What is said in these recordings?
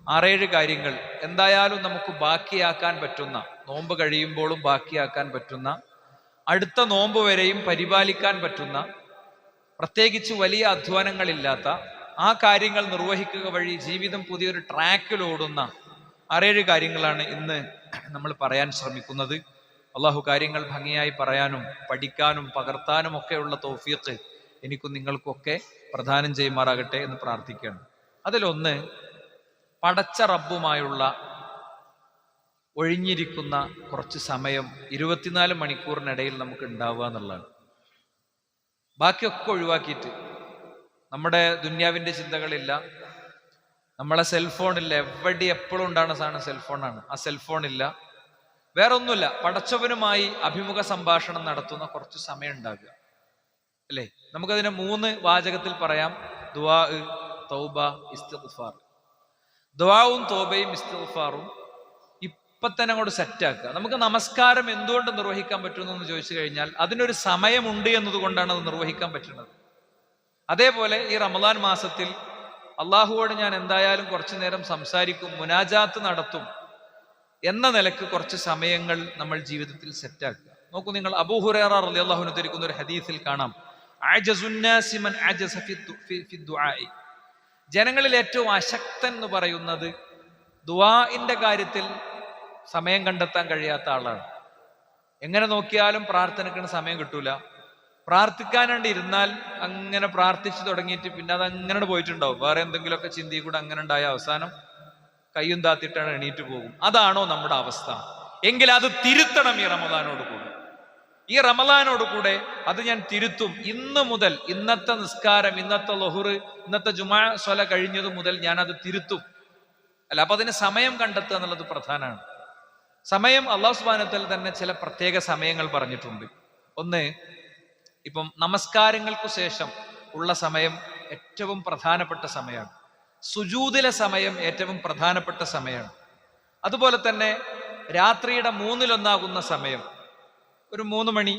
6-7 കാര്യങ്ങൾ എന്തായാലും നമുക്ക് ബാക്കിയാക്കാൻ പറ്റുന്ന, നോമ്പ് കഴിയുമ്പോഴും ബാക്കിയാക്കാൻ പറ്റുന്ന, അടുത്ത നോമ്പ് വരെയും പരിപാലിക്കാൻ പറ്റുന്ന, പ്രത്യേകിച്ച് വലിയ അധ്വാനങ്ങളില്ലാത്ത ആ കാര്യങ്ങൾ നിർവഹിക്കുക വഴി ജീവിതം പുതിയൊരു ട്രാക്കിലോടുന്ന 6-7 കാര്യങ്ങളാണ് ഇന്ന് നമ്മൾ പറയാൻ ശ്രമിക്കുന്നത്. അള്ളാഹു കാര്യങ്ങൾ ഭംഗിയായി പറയാനും പഠിക്കാനും പകർത്താനും ഒക്കെയുള്ള തൗഫീഖ് എനിക്കും നിങ്ങൾക്കൊക്കെ പ്രദാനം ചെയ്യുമാറാകട്ടെ എന്ന് പ്രാർത്ഥിക്കുകയാണ്. അതിലൊന്ന്, പടച്ച റബ്ബുമായുള്ള ഒഴിഞ്ഞിരിക്കുന്ന കുറച്ച് സമയം 24 മണിക്കൂറിനിടയിൽ നമുക്ക് ഉണ്ടാവുക എന്നുള്ളതാണ്. ബാക്കിയൊക്കെ ഒഴിവാക്കിയിട്ട്, നമ്മുടെ ദുന്യാവിൻ്റെ ചിന്തകളില്ല, നമ്മളെ സെൽഫോണില്ല, എവിടെ എപ്പോഴും ഉണ്ടാകുന്ന സാധനം സെൽഫോണാണ്, ആ സെൽഫോണില്ല, വേറെ ഒന്നുമില്ല, പടച്ചവനുമായി അഭിമുഖ സംഭാഷണം നടത്തുന്ന കുറച്ച് സമയം ഉണ്ടാകുക അല്ലേ. നമുക്കതിനെ 3 വാചകത്തിൽ പറയാം: ദുആ, തൗബ, ഇസ്തിഗ്ഫാർ. ദുആവും തൗബയും ഇസ്തിഗ്ഫാറും ഇപ്പം തന്നെ അങ്ങോട്ട് സെറ്റാക്കുക. നമുക്ക് നമസ്കാരം എന്തുകൊണ്ട് നിർവഹിക്കാൻ പറ്റുന്നു ചോദിച്ചു കഴിഞ്ഞാൽ അതിനൊരു സമയമുണ്ട് എന്നതുകൊണ്ടാണ് അത് നിർവഹിക്കാൻ പറ്റുന്നത്. അതേപോലെ ഈ റമദാൻ മാസത്തിൽ അള്ളാഹുവോട് ഞാൻ എന്തായാലും കുറച്ചു നേരം സംസാരിക്കും, മുനാജാത്ത് നടത്തും എന്ന നിലക്ക് കുറച്ച് സമയങ്ങൾ നമ്മൾ ജീവിതത്തിൽ സെറ്റാക്കുക. നോക്കൂ നിങ്ങൾ, അബൂ ഹുറൈറ റളിയല്ലാഹു അൻഹു ഉദ്ധരിക്കുന്ന ഒരു ഹദീസിൽ കാണാം: അജസുന്നാസി മൻ അജസ ഫി ദുആഇ. ജനങ്ങളിൽ ഏറ്റവും അശക്തൻ എന്ന് പറയുന്നത് ദുആഇന്റെ കാര്യത്തിൽ സമയം കണ്ടെത്താൻ കഴിയാത്ത ആളാണ്. എങ്ങനെ നോക്കിയാലും പ്രാർത്ഥനയ്ക്ക് സമയം കിട്ടൂല. പ്രാർത്ഥിക്കാനാണ്ട് ഇരുന്നാൽ അങ്ങനെ പ്രാർത്ഥിച്ചു തുടങ്ങിയിട്ട് പിന്നെ അത് അങ്ങനെ പോയിട്ടുണ്ടാവും, വേറെ എന്തെങ്കിലുമൊക്കെ ചിന്തയിൽ കൂടെ അങ്ങനെ ഉണ്ടായ അവസാനം കയ്യും താത്തിട്ടാണ് എണീറ്റ് പോകും. അതാണോ നമ്മുടെ അവസ്ഥ? എങ്കിൽ അത് തിരുത്തണം ഈ റമദാനോട് കൂടെ. ഈ റമദാനോട് കൂടെ അത് ഞാൻ തിരുത്തും. ഇന്ന് മുതൽ, ഇന്നത്തെ നിസ്കാരം, ഇന്നത്തെ ളുഹുർ, ഇന്നത്തെ ജുമാ സ്വല കഴിഞ്ഞതു മുതൽ ഞാൻ അത് തിരുത്തും. അല്ല, അപ്പൊ അതിന് സമയം കണ്ടെത്തുക എന്നുള്ളത് പ്രധാനമാണ്. സമയം അല്ലാഹു സുബ്ഹാനഹു വ തആല തന്നെ ചില പ്രത്യേക സമയങ്ങൾ പറഞ്ഞിട്ടുണ്ട്. ഒന്ന്, ഇപ്പം നമസ്കാരങ്ങൾക്കു ശേഷം ഉള്ള സമയം ഏറ്റവും പ്രധാനപ്പെട്ട സമയമാണ്. സുജൂദിലെ സമയം ഏറ്റവും പ്രധാനപ്പെട്ട സമയമാണ്. അതുപോലെ തന്നെ രാത്രിയുടെ 1/3 സമയം, ഒരു 3 മണി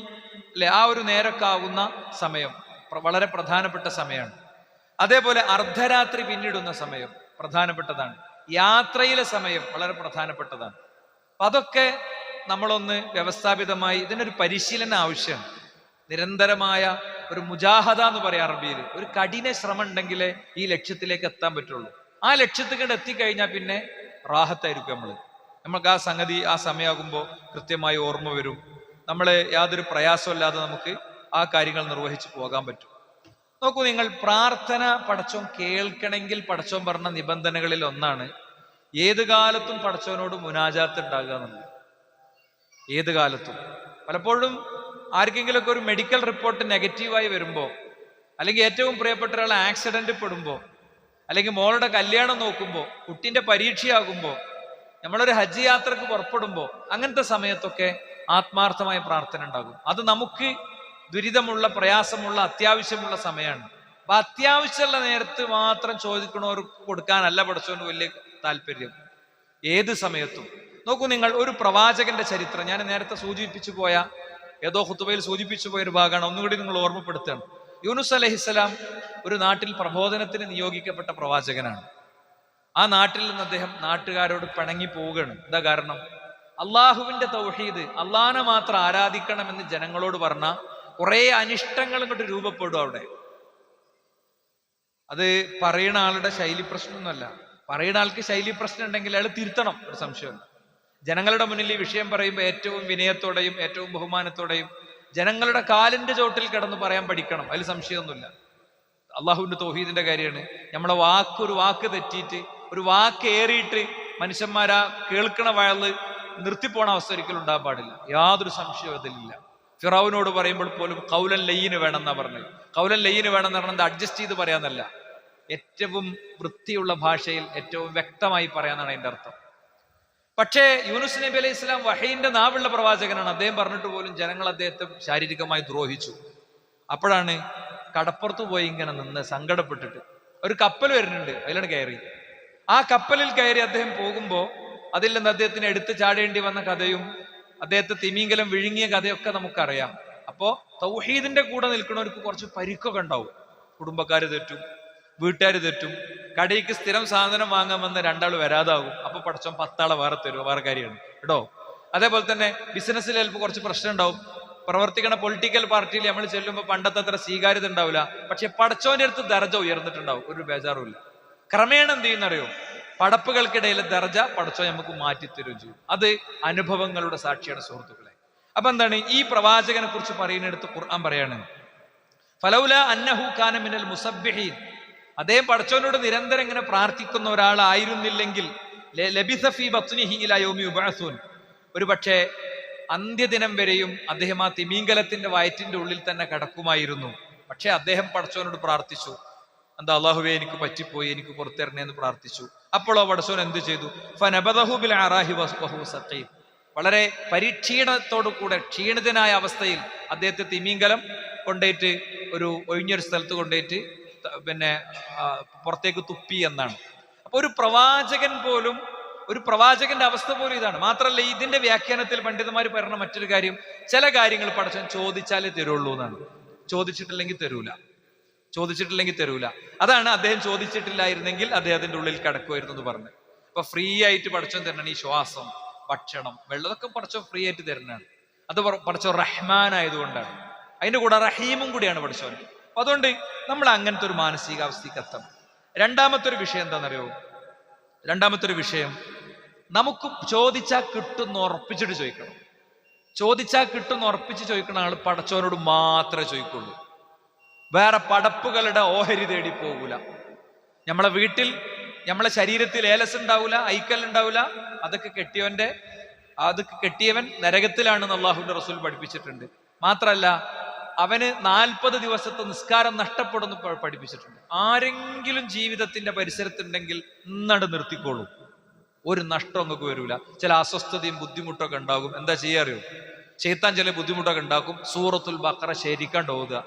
അല്ലെ, ആ ഒരു നേരൊക്കെ ആകുന്ന സമയം വളരെ പ്രധാനപ്പെട്ട സമയമാണ്. അതേപോലെ അർദ്ധരാത്രി പിന്നിടുന്ന സമയം പ്രധാനപ്പെട്ടതാണ്. യാത്രയിലെ സമയം വളരെ പ്രധാനപ്പെട്ടതാണ്. അപ്പൊ അതൊക്കെ നമ്മളൊന്ന് വ്യവസ്ഥാപിതമായി, ഇതിനൊരു പരിശീലനം ആവശ്യമാണ്. നിരന്തരമായ ഒരു മുജാഹദ എന്ന് പറയാം അറബിയിൽ. ഒരു കഠിന ശ്രമം ഉണ്ടെങ്കിലേ ഈ ലക്ഷ്യത്തിലേക്ക് എത്താൻ പറ്റുള്ളൂ. ആ ലക്ഷ്യത്തിലേക്ക് എത്തിക്കഴിഞ്ഞാൽ പിന്നെ റാഹത്തായിരിക്കും. നമ്മൾക്ക് ആ സംഗതി ആ സമയമാകുമ്പോൾ കൃത്യമായി ഓർമ്മ വരും. നമ്മളെ യാതൊരു പ്രയാസമില്ലാതെ നമുക്ക് ആ കാര്യങ്ങൾ നിർവഹിച്ചു പോകാൻ പറ്റും. നോക്കൂ നിങ്ങൾ, പ്രാർത്ഥന പടച്ചോൻ കേൾക്കണമെങ്കിൽ പടച്ചോൻ പറഞ്ഞ നിബന്ധനകളിൽ ഒന്നാണ് ഏത് കാലത്തും പടച്ചോനോട് മുനാജാത്ത് ഉണ്ടാകുക എന്നുള്ളത്. ഏത് കാലത്തും. പലപ്പോഴും ആർക്കെങ്കിലുമൊക്കെ ഒരു മെഡിക്കൽ റിപ്പോർട്ട് നെഗറ്റീവായി വരുമ്പോൾ, അല്ലെങ്കിൽ ഏറ്റവും പ്രിയപ്പെട്ട ഒരാൾ ആക്സിഡന്റ് പെടുമ്പോൾ, അല്ലെങ്കിൽ മോളുടെ കല്യാണം നോക്കുമ്പോൾ, കുട്ടീൻ്റെ പരീക്ഷയാകുമ്പോൾ, നമ്മളൊരു ഹജ്ജ് യാത്രക്ക് പുറപ്പെടുമ്പോൾ, അങ്ങനത്തെ സമയത്തൊക്കെ ആത്മാർത്ഥമായ പ്രാർത്ഥന ഉണ്ടാകും. അത് നമുക്ക് ദുരിതമുള്ള, പ്രയാസമുള്ള, അത്യാവശ്യമുള്ള സമയമാണ്. അപ്പൊ അത്യാവശ്യമുള്ള നേരത്ത് മാത്രം ചോദിക്കണവർക്ക് കൊടുക്കാനല്ല പടച്ചോന് വലിയ താല്പര്യം. ഏത് സമയത്തും. നോക്കൂ നിങ്ങൾ, ഒരു പ്രവാചകന്റെ ചരിത്രം ഞാൻ നേരത്തെ സൂചിപ്പിച്ചു പോയ, ഏതോ ഖുതുബയിൽ സൂചിപ്പിച്ചു പോയ ഒരു ഭാഗമാണ്, ഒന്നുകൂടി നിങ്ങൾ ഓർമ്മപ്പെടുത്തുകയാണ്. യൂനുസ് അലൈഹിസ്സലാം ഒരു നാട്ടിൽ പ്രബോധനത്തിന് നിയോഗിക്കപ്പെട്ട പ്രവാചകനാണ്. ആ നാട്ടിൽ നിന്ന് അദ്ദേഹം നാട്ടുകാരോട് പിണങ്ങി പോവുകയാണ്. എന്താ കാരണം? അള്ളാഹുവിന്റെ തൗഹീദ്, അള്ളാഹനെ മാത്രം ആരാധിക്കണമെന്ന് ജനങ്ങളോട് പറഞ്ഞ കുറെ അനിഷ്ടങ്ങൾ ഇങ്ങോട്ട് രൂപപ്പെടും അവിടെ. അത് പറയുന്ന ആളുടെ ശൈലി പ്രശ്നമൊന്നുമല്ല. പറയുന്ന ആൾക്ക് ശൈലി പ്രശ്നം ഉണ്ടെങ്കിൽ അയാൾ തിരുത്തണം, ഒരു സംശയമുണ്ട്. ജനങ്ങളുടെ മുന്നിൽ ഈ വിഷയം പറയുമ്പോൾ ഏറ്റവും വിനയത്തോടെയും ഏറ്റവും ബഹുമാനത്തോടെയും ജനങ്ങളുടെ കാലിന്റെ ചോട്ടിൽ കിടന്ന് പറയാൻ പഠിക്കണം. അതിൽ സംശയമൊന്നുമില്ല. അള്ളാഹുവിന്റെ തൗഹീദിന്റെ കാര്യമാണ്. നമ്മളെ ഒരു വാക്ക് തെറ്റിയിട്ട്, ഒരു വാക്ക് ഏറിയിട്ട് മനുഷ്യന്മാരാ കേൾക്കണ വയല് നിർത്തിപ്പോണ അവസ്ഥ ഒരിക്കലും ഉണ്ടാകാൻ പാടില്ല. യാതൊരു സംശയവും അതിലില്ല. ഫിറൗനോട് പറയുമ്പോൾ പോലും ഖൗലൻ ലയ്യിന് വേണമെന്നാ പറഞ്ഞത്. ഖൗലൻ ലയ്യിന് വേണമെന്ന് പറഞ്ഞത് അഡ്ജസ്റ്റ് ചെയ്ത് പറയാന്നല്ല, ഏറ്റവും വൃത്തിയുള്ള ഭാഷയിൽ ഏറ്റവും വ്യക്തമായി പറയാന്നാണ് അതിന്റെ അർത്ഥം. പക്ഷേ യൂനുസ് നബി അലൈഹി ഇസ്ലാം വഹയിന്റെ നാവുള്ള പ്രവാചകനാണ്. അദ്ദേഹം പറഞ്ഞിട്ട് പോലും ജനങ്ങൾ അദ്ദേഹത്തെ ശാരീരികമായി ദ്രോഹിച്ചു. അപ്പോഴാണ് കടപ്പുറത്ത് പോയി ഇങ്ങനെ നിന്ന് സങ്കടപ്പെട്ടിട്ട് ഒരു കപ്പൽ വരുന്നുണ്ട്, അതിലാണ് കയറി. ആ കപ്പലിൽ കയറി അദ്ദേഹം പോകുമ്പോൾ അതിൽ നിന്ന് അദ്ദേഹത്തിന് എടുത്തു ചാടേണ്ടി വന്ന കഥയും അദ്ദേഹത്തെ തിമിംഗലം വിഴുങ്ങിയ കഥയൊക്കെ നമുക്കറിയാം. അപ്പോ തൗഹീദിന്റെ കൂടെ നിൽക്കുന്നവർക്ക് കുറച്ച് പരിക്കൊക്കെ ഉണ്ടാവും. കുടുംബക്കാര് തെറ്റും, വീട്ടുകാർ തെറ്റും, കടയ്ക്ക് സ്ഥിരം സാധനം വാങ്ങാൻ വന്ന രണ്ടാൾ വരാതാകും, അപ്പൊ പടച്ചോൻ 10 ആളെ വേറെ തരും, വേറെ കാര്യമാണ് കേട്ടോ. അതേപോലെ തന്നെ ബിസിനസ്സിൽ ചിലപ്പോൾ കുറച്ച് പ്രശ്നം ഉണ്ടാവും. പ്രവർത്തിക്കുന്ന പൊളിറ്റിക്കൽ പാർട്ടിയിൽ നമ്മൾ ചെല്ലുമ്പോൾ പണ്ടത്തെ അത്ര സ്വീകാര്യത ഉണ്ടാവില്ല, പക്ഷെ പടച്ചോന്റെ അടുത്ത് ദർജ ഉയർന്നിട്ടുണ്ടാവും, ഒരു ബേജാറുമില്ല. ക്രമേണ എന്ത് ചെയ്യുന്നറിയോ, പടപ്പുകൾക്കിടയിലെ ദർജ പടച്ചോ നമുക്ക് മാറ്റിത്തരും ചെയ്യും. അത് അനുഭവങ്ങളുടെ സാക്ഷിയാണ് സുഹൃത്തുക്കളെ. അപ്പൊ എന്താണ് ഈ പ്രവാചകനെ കുറിച്ച് പറയുന്നിടത്ത് ഖുർആൻ പറയാണ്, ഫലൗല അന്നഹു കാന മിനൽ മുസബ്ബിഹീൻ, അദ്ദേഹം പടച്ചോനോട് നിരന്തരം ഇങ്ങനെ പ്രാർത്ഥിക്കുന്ന ഒരാളായിരുന്നില്ലെങ്കിൽ ലബിസ ഫീ ബത്നിഹി ഇലാ യൗമി യുബഅസൂൻ, ഒരു പക്ഷേ അന്ത്യദിനം വരെയും അദ്ദേഹം ആ തിമീങ്കലത്തിന്റെ വയറ്റിന്റെ ഉള്ളിൽ തന്നെ കിടക്കുമായിരുന്നു. പക്ഷെ അദ്ദേഹം പടച്ചോനോട് പ്രാർത്ഥിച്ചു, എന്താ അല്ലാഹുവേ എനിക്ക് പറ്റിപ്പോയി, എനിക്ക് പുറത്തിറങ്ങി എന്ന് പ്രാർത്ഥിച്ചു. അപ്പോഴോ പടച്ചോൻ എന്ത് ചെയ്തു, ഫനബദഹു ബിൽ അറാഹി വഹു സഖീം, വളരെ പരിക്ഷീണത്തോടു കൂടെ ക്ഷീണിതനായ അവസ്ഥയിൽ അദ്ദേഹത്തെ തിമീങ്കലം കൊണ്ടേറ്റ് ഒരു ഒഴിഞ്ഞൊരു സ്ഥലത്ത് കൊണ്ടേറ്റ് പിന്നെ പുറത്തേക്ക് തുപ്പി എന്നാണ്. അപ്പൊ ഒരു പ്രവാചകൻ പോലും, ഒരു പ്രവാചകന്റെ അവസ്ഥ പോലും ഇതാണ്. മാത്രമല്ല ഇതിന്റെ വ്യാഖ്യാനത്തിൽ പണ്ഡിതന്മാർ പറയുന്ന മറ്റൊരു കാര്യം, ചില കാര്യങ്ങൾ പടച്ചോൻ ചോദിച്ചാലേ തരുള്ളൂ എന്നാണ്, ചോദിച്ചിട്ടില്ലെങ്കിൽ തരൂല. അതാണ് അദ്ദേഹം ചോദിച്ചിട്ടില്ലായിരുന്നെങ്കിൽ അദ്ദേഹത്തിന്റെ ഉള്ളിൽ കിടക്കുമായിരുന്നു എന്ന് പറഞ്ഞു. അപ്പൊ ഫ്രീ ആയിട്ട് പടച്ചോൻ തരണം, ഈ ശ്വാസം, ഭക്ഷണം, വെള്ളമൊക്കെ പടച്ചോൻ ഫ്രീ ആയിട്ട് തരുന്നതാണ്. അത് പടച്ചോൻ റഹ്മാൻ ആയതുകൊണ്ടാണ്. അതിന്റെ കൂടെ റഹീമും കൂടിയാണ് പടച്ചോൻ. അപ്പൊ അതുകൊണ്ട് നമ്മൾ അങ്ങനത്തെ ഒരു മാനസികാവസ്ഥയ്ക്ക് എത്തണം. രണ്ടാമത്തെ ഒരു വിഷയം എന്താണെന്നറിയോ, നമുക്ക് ചോദിച്ചാൽ കിട്ടുന്ന ഉറപ്പിച്ചിട്ട് ചോദിക്കണം. ചോദിച്ചാൽ കിട്ടുന്ന ഉറപ്പിച്ച് ചോദിക്കുന്ന ആൾ പടച്ചോനോട് മാത്രമേ ചോദിക്കുള്ളൂ, വേറെ പടപ്പുകളുടെ ഓഹരി തേടി പോകൂല. നമ്മളെ വീട്ടിൽ, നമ്മളെ ശരീരത്തിൽ ഏലസ് ഉണ്ടാവൂല, ഐക്കൽ ഉണ്ടാവൂല. അതൊക്കെ കെട്ടിയവൻ നരകത്തിലാണെന്ന് അല്ലാഹുവിന്റെ റസൂൽ പഠിപ്പിച്ചിട്ടുണ്ട്. മാത്രല്ല അവന് 40 ദിവസത്തെ നിസ്കാരം നഷ്ടപ്പെടുന്നു പഠിപ്പിച്ചിട്ടുണ്ട്. ആരെങ്കിലും ജീവിതത്തിന്റെ പരിസരത്തുണ്ടെങ്കിൽ ഇന്നട് നിർത്തിക്കോളൂ, ഒരു നഷ്ടം നിങ്ങൾക്ക് വരൂല. ചില അസ്വസ്ഥതയും ബുദ്ധിമുട്ടൊക്കെ ഉണ്ടാകും. എന്താ ചെയ്യാറിയോ, ശൈത്താൻ ചില ബുദ്ധിമുട്ടൊക്കെ ഉണ്ടാക്കും. സൂറത്തുൽ ബഖറ ശരിക്കാണ്ട് ഓതുക,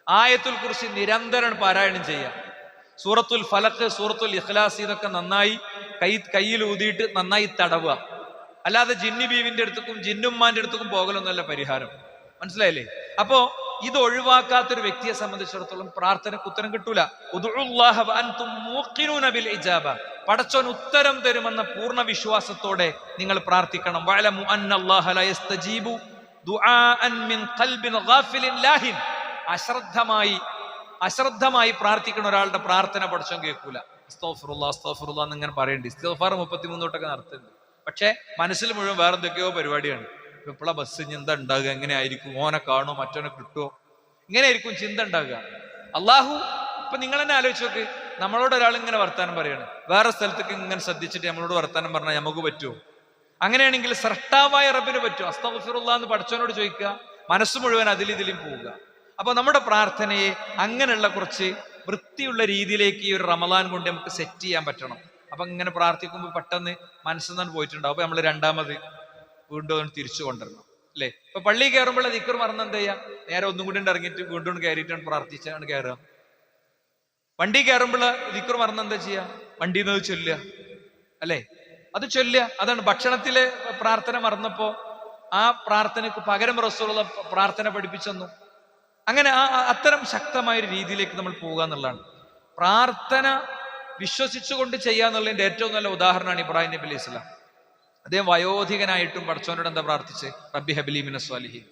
ആയത്തുൽ കുർസി നിരന്തരം പാരായണം ചെയ്യുക, സൂറത്തുൽ ഫലഖ്, സൂറത്തുൽ ഇഖ്ലാസ് ഇതൊക്കെ നന്നായി കയ്യിൽ ഊതിയിട്ട് നന്നായി തടവുക. അല്ലാതെ ജിന്നി ബീവിന്റെ അടുത്തേക്കും ജിന്നുമ്മാന്റെ അടുത്തേക്കും പോകലൊന്നുമല്ല പരിഹാരം. മനസ്സിലായില്ലേ? അപ്പോ ഇത് ഒഴിവാക്കാത്തൊരു വ്യക്തിയെ സംബന്ധിച്ചിടത്തോളം പ്രാർത്ഥനക്ക് ഉത്തരം കിട്ടൂല. പടച്ചോൻ ഉത്തരം തരുമെന്ന പൂർണ്ണ വിശ്വാസത്തോടെ നിങ്ങൾ പ്രാർത്ഥിക്കണം. അശ്രദ്ധമായി പ്രാർത്ഥിക്കുന്ന ഒരാളുടെ പ്രാർത്ഥന പടച്ചോൻ കേൾക്കൂല. അസ്തഗ്ഫിറുല്ലാഹ് എന്നിങ്ങനെ പറയേണ്ടി ഇസ്തിഗ്ഫാർ 33 തൊട്ടൊക്കെ നടത്തുന്നുണ്ട്. പക്ഷെ മനസ്സിൽ മുഴുവൻ വേറെ എന്തൊക്കെയോ പരിപാടിയാണ്. ഇപ്പോഴാ ബസ് ചിന്ത ഉണ്ടാകുക, എങ്ങനെ ആയിരിക്കും, ഓനെ കാണോ മറ്റോനെ കിട്ടുമോ, ഇങ്ങനെ ആയിരിക്കും ചിന്ത ഉണ്ടാകുക. അള്ളാഹു ഇപ്പൊ നിങ്ങൾ തന്നെ ആലോചിച്ച് നോക്ക്, നമ്മളോട് ഒരാൾ ഇങ്ങനെ വർത്താനം പറയാണ്, വേറെ സ്ഥലത്തേക്ക് ഇങ്ങനെ ശ്രദ്ധിച്ചിട്ട് നമ്മളോട് വർത്താനം പറഞ്ഞാൽ നമുക്ക് പറ്റുമോ? അങ്ങനെയാണെങ്കിൽ സ്രഷ്ടാവായ റബ്ബിന് പറ്റുമോ? അസ്തഗ്ഫിറുല്ലാഹ് എന്ന് പടച്ചോനോട് ചോദിക്കുക, മനസ്സ് മുഴുവൻ അതിലും പോവുക. അപ്പൊ നമ്മുടെ പ്രാർത്ഥനയെ അങ്ങനെയുള്ള കുറച്ച് വൃത്തിയുള്ള രീതിയിലേക്ക് ഈ ഒരു റമദാൻ കൊണ്ട് നമുക്ക് സെറ്റ് ചെയ്യാൻ പറ്റണം. അപ്പൊ ഇങ്ങനെ പ്രാർത്ഥിക്കുമ്പോൾ പെട്ടെന്ന് മനസ്സിൽ നിന്ന് പോയിട്ടുണ്ടാവും. അപ്പൊ നമ്മൾ രണ്ടാമത് വീണ്ടും തിരിച്ചു കൊണ്ടുവരണം, അല്ലേ? ഇപ്പൊ പള്ളി കയറുമ്പോൾ ദിക്ർ മറന്ന് എന്താ ചെയ്യാ, നേരെ ഒന്നും കൂടി ഇറങ്ങിയിട്ട് വീണ്ടും കയറിയിട്ടാണ് പ്രാർത്ഥിച്ചാണ് കയറുക. വണ്ടി കയറുമ്പോൾ ദിക്ർ മറന്ന് എന്താ ചെയ്യാ, വണ്ടിയിൽ നിന്ന് ചൊല്ലുക, അല്ലേ? അത് ചൊല്ലുക. അതാണ് ഭക്ഷണത്തിലെ പ്രാർത്ഥന മറന്നപ്പോ ആ പ്രാർത്ഥനക്ക് പകരം റസൂലുള്ള പ്രാർത്ഥന പഠിപ്പിച്ചെന്നു. അങ്ങനെ അത്തരം ശക്തമായ ഒരു രീതിയിലേക്ക് നമ്മൾ പോകുക എന്നുള്ളതാണ്. പ്രാർത്ഥന വിശ്വസിച്ചുകൊണ്ട് ചെയ്യാന്നുള്ളതിന്റെ ഏറ്റവും നല്ല ഉദാഹരണമാണ് ഇബ്രാഹിം നബി അലൈഹി സ്വലാം. അദ്ദേഹം വയോധികനായിട്ടും പടച്ചോനോട് എന്താ പ്രാർത്ഥിച്ച്, റബ്ബി ഹബ്ലി മിനസ് സ്വാലിഹീൻ.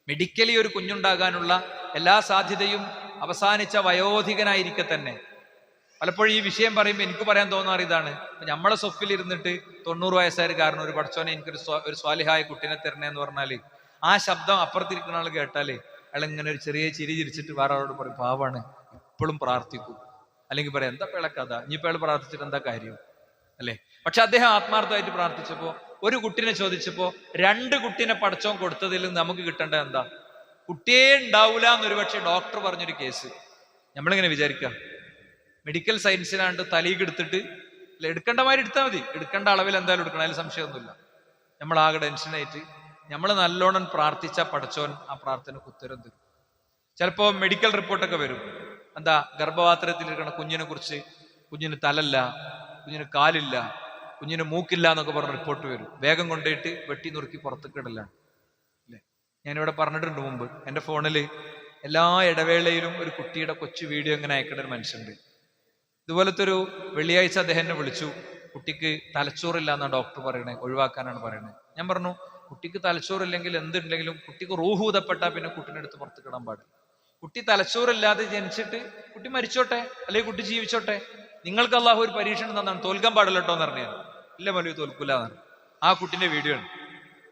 മെഡിക്കലി ഒരു കുഞ്ഞുണ്ടാകാനുള്ള എല്ലാ സാധ്യതയും അവസാനിച്ച വയോധികനായിരിക്കെ തന്നെ. പലപ്പോഴും ഈ വിഷയം പറയുമ്പോൾ എനിക്ക് പറയാൻ തോന്നാറ് ഇതാണ്, നമ്മളെ സൊഫിൽ ഇരുന്നിട്ട് 90 വയസ്സായക്കാരൻ ഒരു പടച്ചോനെ എനിക്കൊരു സ്വാലിഹായ കുട്ടീനെ തരണേന്ന് പറഞ്ഞാല് ആ ശബ്ദം അപ്പുറത്തിരിക്കുന്ന ആൾ കേട്ടാലേ അയാൾ ഇങ്ങനെ ഒരു ചെറിയ ചിരി ചിരിച്ചിട്ട് വേറെ ആളോട് പറയും, പാവാണ്, ഇപ്പോഴും പ്രാർത്ഥിക്കും. അല്ലെങ്കിൽ പറയാം, എന്താ പിളക്കഥ, ഇനിയിപ്പോൾ അയാൾ പ്രാർത്ഥിച്ചിട്ട് എന്താ കാര്യം, അല്ലേ? പക്ഷെ അദ്ദേഹം ആത്മാർത്ഥമായിട്ട് പ്രാർത്ഥിച്ചപ്പോ, ഒരു കുട്ടീനെ ചോദിച്ചപ്പോ 2 കുട്ടീനെ പടച്ചോൻ കൊടുത്തതിൽ നമുക്ക് കിട്ടേണ്ടത് എന്താ? കുട്ടിയെ ഉണ്ടാവൂല എന്നൊരു പക്ഷെ ഡോക്ടർ പറഞ്ഞൊരു കേസ്. നമ്മളിങ്ങനെ വിചാരിക്കാം, മെഡിക്കൽ സയൻസിലാണ്ട് തലീക്ക് എടുത്തിട്ട് എടുക്കേണ്ട മാതിരി എടുത്താൽ മതി, എടുക്കേണ്ട അളവിൽ എന്തായാലും എടുക്കണം, അതിൽ സംശയമൊന്നുമില്ല. നമ്മളാകെ ടെൻഷനായിട്ട് നമ്മൾ നല്ലോണം പ്രാർത്ഥിച്ച പടച്ചോൻ ആ പ്രാർത്ഥനക്ക് ഉത്തരം തരും. ചിലപ്പോ മെഡിക്കൽ റിപ്പോർട്ടൊക്കെ വരും, എന്താ ഗർഭപാത്രത്തിലിരിക്കുന്ന കുഞ്ഞിനെ കുറിച്ച്, കുഞ്ഞിന് തലല്ല, കുഞ്ഞിന് കാലില്ല, കുഞ്ഞിന് മൂക്കില്ല എന്നൊക്കെ പറഞ്ഞ റിപ്പോർട്ട് വരും. വേഗം കൊണ്ടുപോയിട്ട് വെട്ടി നുറുക്കി പുറത്തേക്ക് ഇടലാണ്, അല്ലേ? ഞാനിവിടെ പറഞ്ഞിട്ടുണ്ട് മുമ്പ്, എൻ്റെ ഫോണിൽ എല്ലാ ഇടവേളയിലും ഒരു കുട്ടിയുടെ കൊച്ചു വീഡിയോ ഇങ്ങനെ അയക്കുന്ന ഒരു മനുഷ്യണ്ട്. ഇതുപോലത്തെ ഒരു വെള്ളിയാഴ്ച അദ്ദേഹം എന്നെ വിളിച്ചു. കുട്ടിക്ക് തലച്ചോറില്ല എന്നാണ് ഡോക്ടർ പറയണേ, ഒഴിവാക്കാനാണ് പറയണത്. ഞാൻ പറഞ്ഞു, കുട്ടിക്ക് തലച്ചോറില്ലെങ്കിൽ എന്തുണ്ടെങ്കിലും കുട്ടിക്ക് റൂഹൂതപ്പെട്ടാൽ പിന്നെ കുട്ടീനെ എടുത്ത് പുറത്ത് കിടാൻ പാടില്ല. കുട്ടി തലച്ചോറില്ലാതെ ജനിച്ചിട്ട് കുട്ടി മരിച്ചോട്ടെ, അല്ലെങ്കിൽ കുട്ടി ജീവിച്ചോട്ടെ. നിങ്ങൾക്ക് അള്ളാഹു ഒരു പരീക്ഷണം തന്നാണ്, തോൽക്കാൻ പാടില്ല കേട്ടോ എന്ന് പറഞ്ഞാൽ. ഇല്ല മൗലവി, തോൽക്കൂല എന്നാണ്. ആ കുട്ടിന്റെ വീഡിയോ ഉണ്ട്.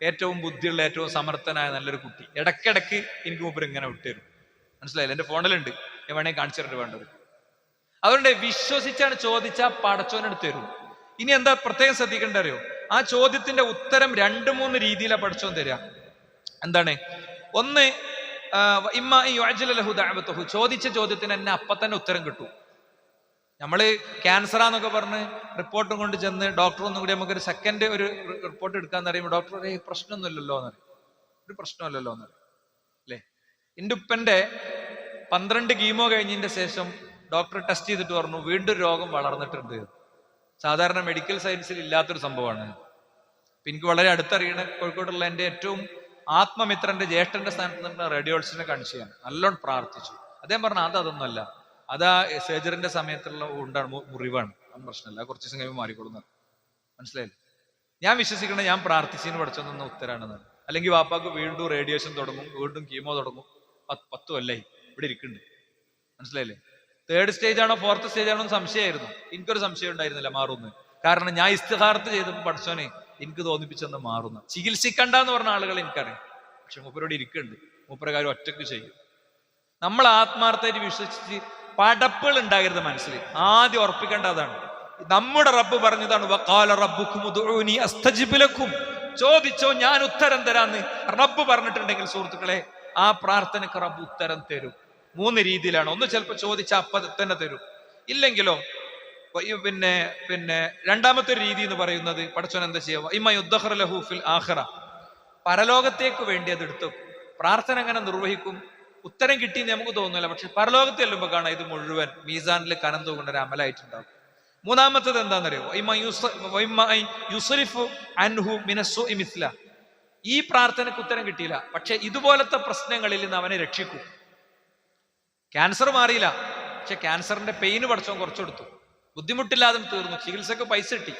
ഏറ്റവും ബുദ്ധിയുള്ള, ഏറ്റവും സമർത്ഥനായ നല്ലൊരു കുട്ടി. ഇടയ്ക്കിടയ്ക്ക് എനിക്ക് മൂപ്പർ ഇങ്ങനെ വിട്ടുതരും. മനസ്സിലായില്ല? എന്റെ ഫോണിലുണ്ട്, ഞാൻ വേണമെങ്കിൽ കാണിച്ചിട്ട് വേണ്ടത്. അതുകൊണ്ട് വിശ്വസിച്ചാണ് ചോദിച്ചാൽ പടച്ചോനെടുത്ത് തരും. ഇനി എന്താ പ്രത്യേകം ശ്രദ്ധിക്കേണ്ട അറിയോ? ആ ചോദ്യത്തിന്റെ ഉത്തരം 2-3 രീതിയിലാണ് പടച്ചോൻ തരിക. എന്താണ്? ഒന്ന്, ചോദിച്ച ചോദ്യത്തിന് എന്നെ അപ്പൊ തന്നെ ഉത്തരം കിട്ടും. നമ്മള് ക്യാൻസറാന്നൊക്കെ പറഞ്ഞ് റിപ്പോർട്ടും കൊണ്ട് ചെന്ന് ഡോക്ടർ ഒന്നും കൂടി നമുക്കൊരു സെക്കൻഡ് ഒരു റിപ്പോർട്ട് എടുക്കാന്ന് പറയുമ്പോൾ ഡോക്ടർ പ്രശ്നമൊന്നുമില്ലല്ലോ എന്നറിയും, ഒരു പ്രശ്നമല്ലല്ലോ എന്നറിയും അല്ലേ. എൻ്റെ ഉപ്പന്റെ 12 കീമോ കഴിഞ്ഞതിന്റെ ശേഷം ഡോക്ടർ ടെസ്റ്റ് ചെയ്തിട്ട് പറഞ്ഞു വീണ്ടും രോഗം വളർന്നിട്ടുണ്ട്. സാധാരണ മെഡിക്കൽ സയൻസിൽ ഇല്ലാത്തൊരു സംഭവമാണ്. അപ്പൊ എനിക്ക് വളരെ അടുത്തറിയണ കോഴിക്കോടുള്ള എൻ്റെ ഏറ്റവും ആത്മമിത്രന്റെ ജ്യേഷ്ഠന്റെ സ്ഥാനത്ത് നിന്ന് റേഡിയോളജിസ്റ്റിനെ കാണിച്ചു. ഞാൻ നല്ലോണം പ്രാർത്ഥിച്ചു. അദ്ദേഹം പറഞ്ഞു അതൊന്നുമല്ല, അതാ സർജറിന്റെ സമയത്തുള്ള ഉണ്ടാണ്, മുറിവാണ്, അതൊന്നും പ്രശ്നമല്ല, കുറച്ച് ദിവസം കഴിയുമ്പോൾ മാറിക്കൊള്ളുന്നത്. മനസ്സിലായില്ലേ? ഞാൻ വിശ്വസിക്കണേ ഞാൻ പ്രാർത്ഥിച്ചതിന് പഠിച്ചൊന്ന ഉത്തരാണെന്നാണ്. അല്ലെങ്കിൽ വാപ്പാക്ക് വീണ്ടും റേഡിയേഷൻ തുടങ്ങും, വീണ്ടും കീമോ തുടങ്ങും. 10 കൊല്ലായി ഇവിടെ ഇരിക്കുന്നുണ്ട്. മനസ്സിലായില്ലേ? 3rd സ്റ്റേജ് ആണോ 4th സ്റ്റേജ് ആണോ സംശയമായിരുന്നു. എനിക്കൊരു സംശയം ഉണ്ടായിരുന്നില്ല മാറുന്നു. കാരണം ഞാൻ ഇസ്തിഹാർത്ത് ചെയ്തപ്പോൾ പഠിച്ചോനെ എനിക്ക് തോന്നിപ്പിച്ചെന്ന് മാറുന്നു. ചികിത്സിക്കണ്ടെന്ന് പറഞ്ഞ ആളുകൾ എനിക്കറിയാം. പക്ഷെ മൂപ്പരോട് ഇരിക്കുന്നുണ്ട്, മൂപ്പരകാര്യം ഒറ്റക്ക് ചെയ്യും. നമ്മൾ ആത്മാർത്ഥമായിട്ട് വിശ്വസിച്ച് പടപ്പുകൾ ഉണ്ടാകരുത് മനസ്സിൽ. ആദ്യം ഉറപ്പിക്കേണ്ട അതാണ്. നമ്മുടെ റബ്ബ് പറഞ്ഞതാണ്, വഖാല റബ്ബുക്കും ഉദ്ഉനി അസ്തജിബ് ലക്കും, ചോദിച്ചോ ഞാൻ ഉത്തരം തരാന്ന് റബ്ബ് പറഞ്ഞിട്ടുണ്ടെങ്കിൽ സുഹൃത്തുക്കളെ, ആ പ്രാർത്ഥനക്ക് റബ്ബ് ഉത്തരം തരും. 3 രീതിയിലാണ്. ഒന്ന് ചിലപ്പോൾ ചോദിച്ചാൽ അപ്പം തന്നെ തരും. ഇല്ലെങ്കിലോ പിന്നെ രണ്ടാമത്തെ ഒരു രീതി എന്ന് പറയുന്നത് പടച്ചോൻ എന്താ ചെയ്യുക, ഇമ്മ യുദ്ദഖറ ലഹു ഫിൽ ആഖിറ, പരലോകത്തേക്ക് വേണ്ടി അത് എടുത്തു പ്രാർത്ഥന അങ്ങനെ നിർവഹിക്കും. ഉത്തരം കിട്ടിയെന്ന് നമുക്ക് തോന്നുന്നില്ല, പക്ഷെ പരലോകത്ത് ചെല്ലുമ്പോൾ കാണാം ഇത് മുഴുവൻ മീസാനിൽ കനം തൂങ്ങുന്ന ഒരു അമലായിട്ടുണ്ടാവും. മൂന്നാമത്തത് എന്താണെന്നറിയോ, ഈ പ്രാർത്ഥനയ്ക്ക് ഉത്തരം കിട്ടിയില്ല, പക്ഷെ ഇതുപോലത്തെ പ്രശ്നങ്ങളിൽ നിന്ന് അവനെ രക്ഷിക്കും. ക്യാൻസർ മാറിയില്ല, പക്ഷെ ക്യാൻസറിന്റെ പെയിന് പഠിച്ചവൻ കുറച്ചെടുത്തു, ബുദ്ധിമുട്ടില്ലാതെ തീർന്നു, ചികിത്സക്ക് പൈസ കിട്ടി,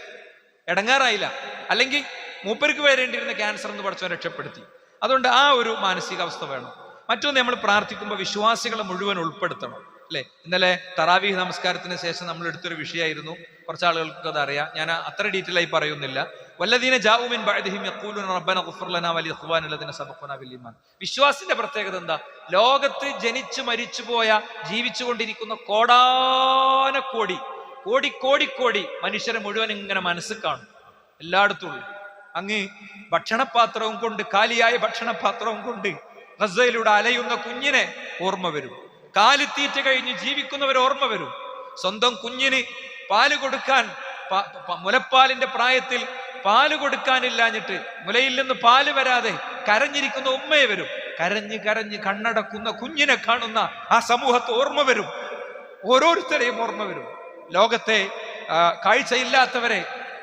ഇടങ്ങാറായില്ല. അല്ലെങ്കിൽ മൂപ്പർക്ക് വരേണ്ടിയിരുന്ന ക്യാൻസർ എന്ന് പഠിച്ചവൻ രക്ഷപ്പെടുത്തി. അതുകൊണ്ട് ആ ഒരു മാനസികാവസ്ഥ വേണം. മറ്റൊന്ന്, നമ്മൾ പ്രാർത്ഥിക്കുമ്പോൾ വിശ്വാസികളെ മുഴുവൻ ഉൾപ്പെടുത്തണം അല്ലെ. ഇന്നലെ തറാവീഹ് നമസ്കാരത്തിന് ശേഷം നമ്മൾ എടുത്തൊരു വിഷയമായിരുന്നു, കുറച്ച് ആളുകൾക്ക് അത് അറിയാം, ഞാൻ അത്ര ഡീറ്റെയിൽ ആയി പറയുന്നില്ല. വല്ലദീന ജാഉ മിൻ ബഅദിഹിം യഖൂലുന റബ്ബന ഗ്ഫിർ ലനാ വലി ഇഖ്വാനിൽ ലദീന സബഖൂനാ ബിൽ ഈമാൻ. വിശ്വാസിന്റെ പ്രത്യേകത എന്താ? ലോകത്ത് ജനിച്ചു മരിച്ചുപോയ ജീവിച്ചുകൊണ്ടിരിക്കുന്ന കോടാനക്കോടി കോടി കോടി കോടി മനുഷ്യരെ മുഴുവൻ ഇങ്ങനെ മനസ്സിൽ കാണും, എല്ലായിടത്തും ഉള്ളു. അങ്ങ് ഭക്ഷണപാത്രവും കൊണ്ട്, കാലിയായ ഭക്ഷണപാത്രവും കൊണ്ട് ഗസയിലൂടെ അലയുന്ന കുഞ്ഞിനെ ഓർമ്മ വരും. കാലിത്തീറ്റ കഴിഞ്ഞ് ജീവിക്കുന്നവർ ഓർമ്മ വരും. സ്വന്തം കുഞ്ഞിന് പാല് കൊടുക്കാൻ, മുലപ്പാലിന്റെ പ്രായത്തിൽ പാല് കൊടുക്കാനില്ലാഞ്ഞിട്ട് മുലയിൽ നിന്ന് പാല് വരാതെ കരഞ്ഞിരിക്കുന്ന ഉമ്മയെ വരും. കരഞ്ഞ് കരഞ്ഞ് കണ്ണടക്കുന്ന കുഞ്ഞിനെ കാണുന്ന ആ സമൂഹത്തെ ഓർമ്മ വരും. ഓരോരുത്തരെയും ഓർമ്മ വരും. ലോകത്തെ കാഴ്ചയില്ലാത്തവരെ,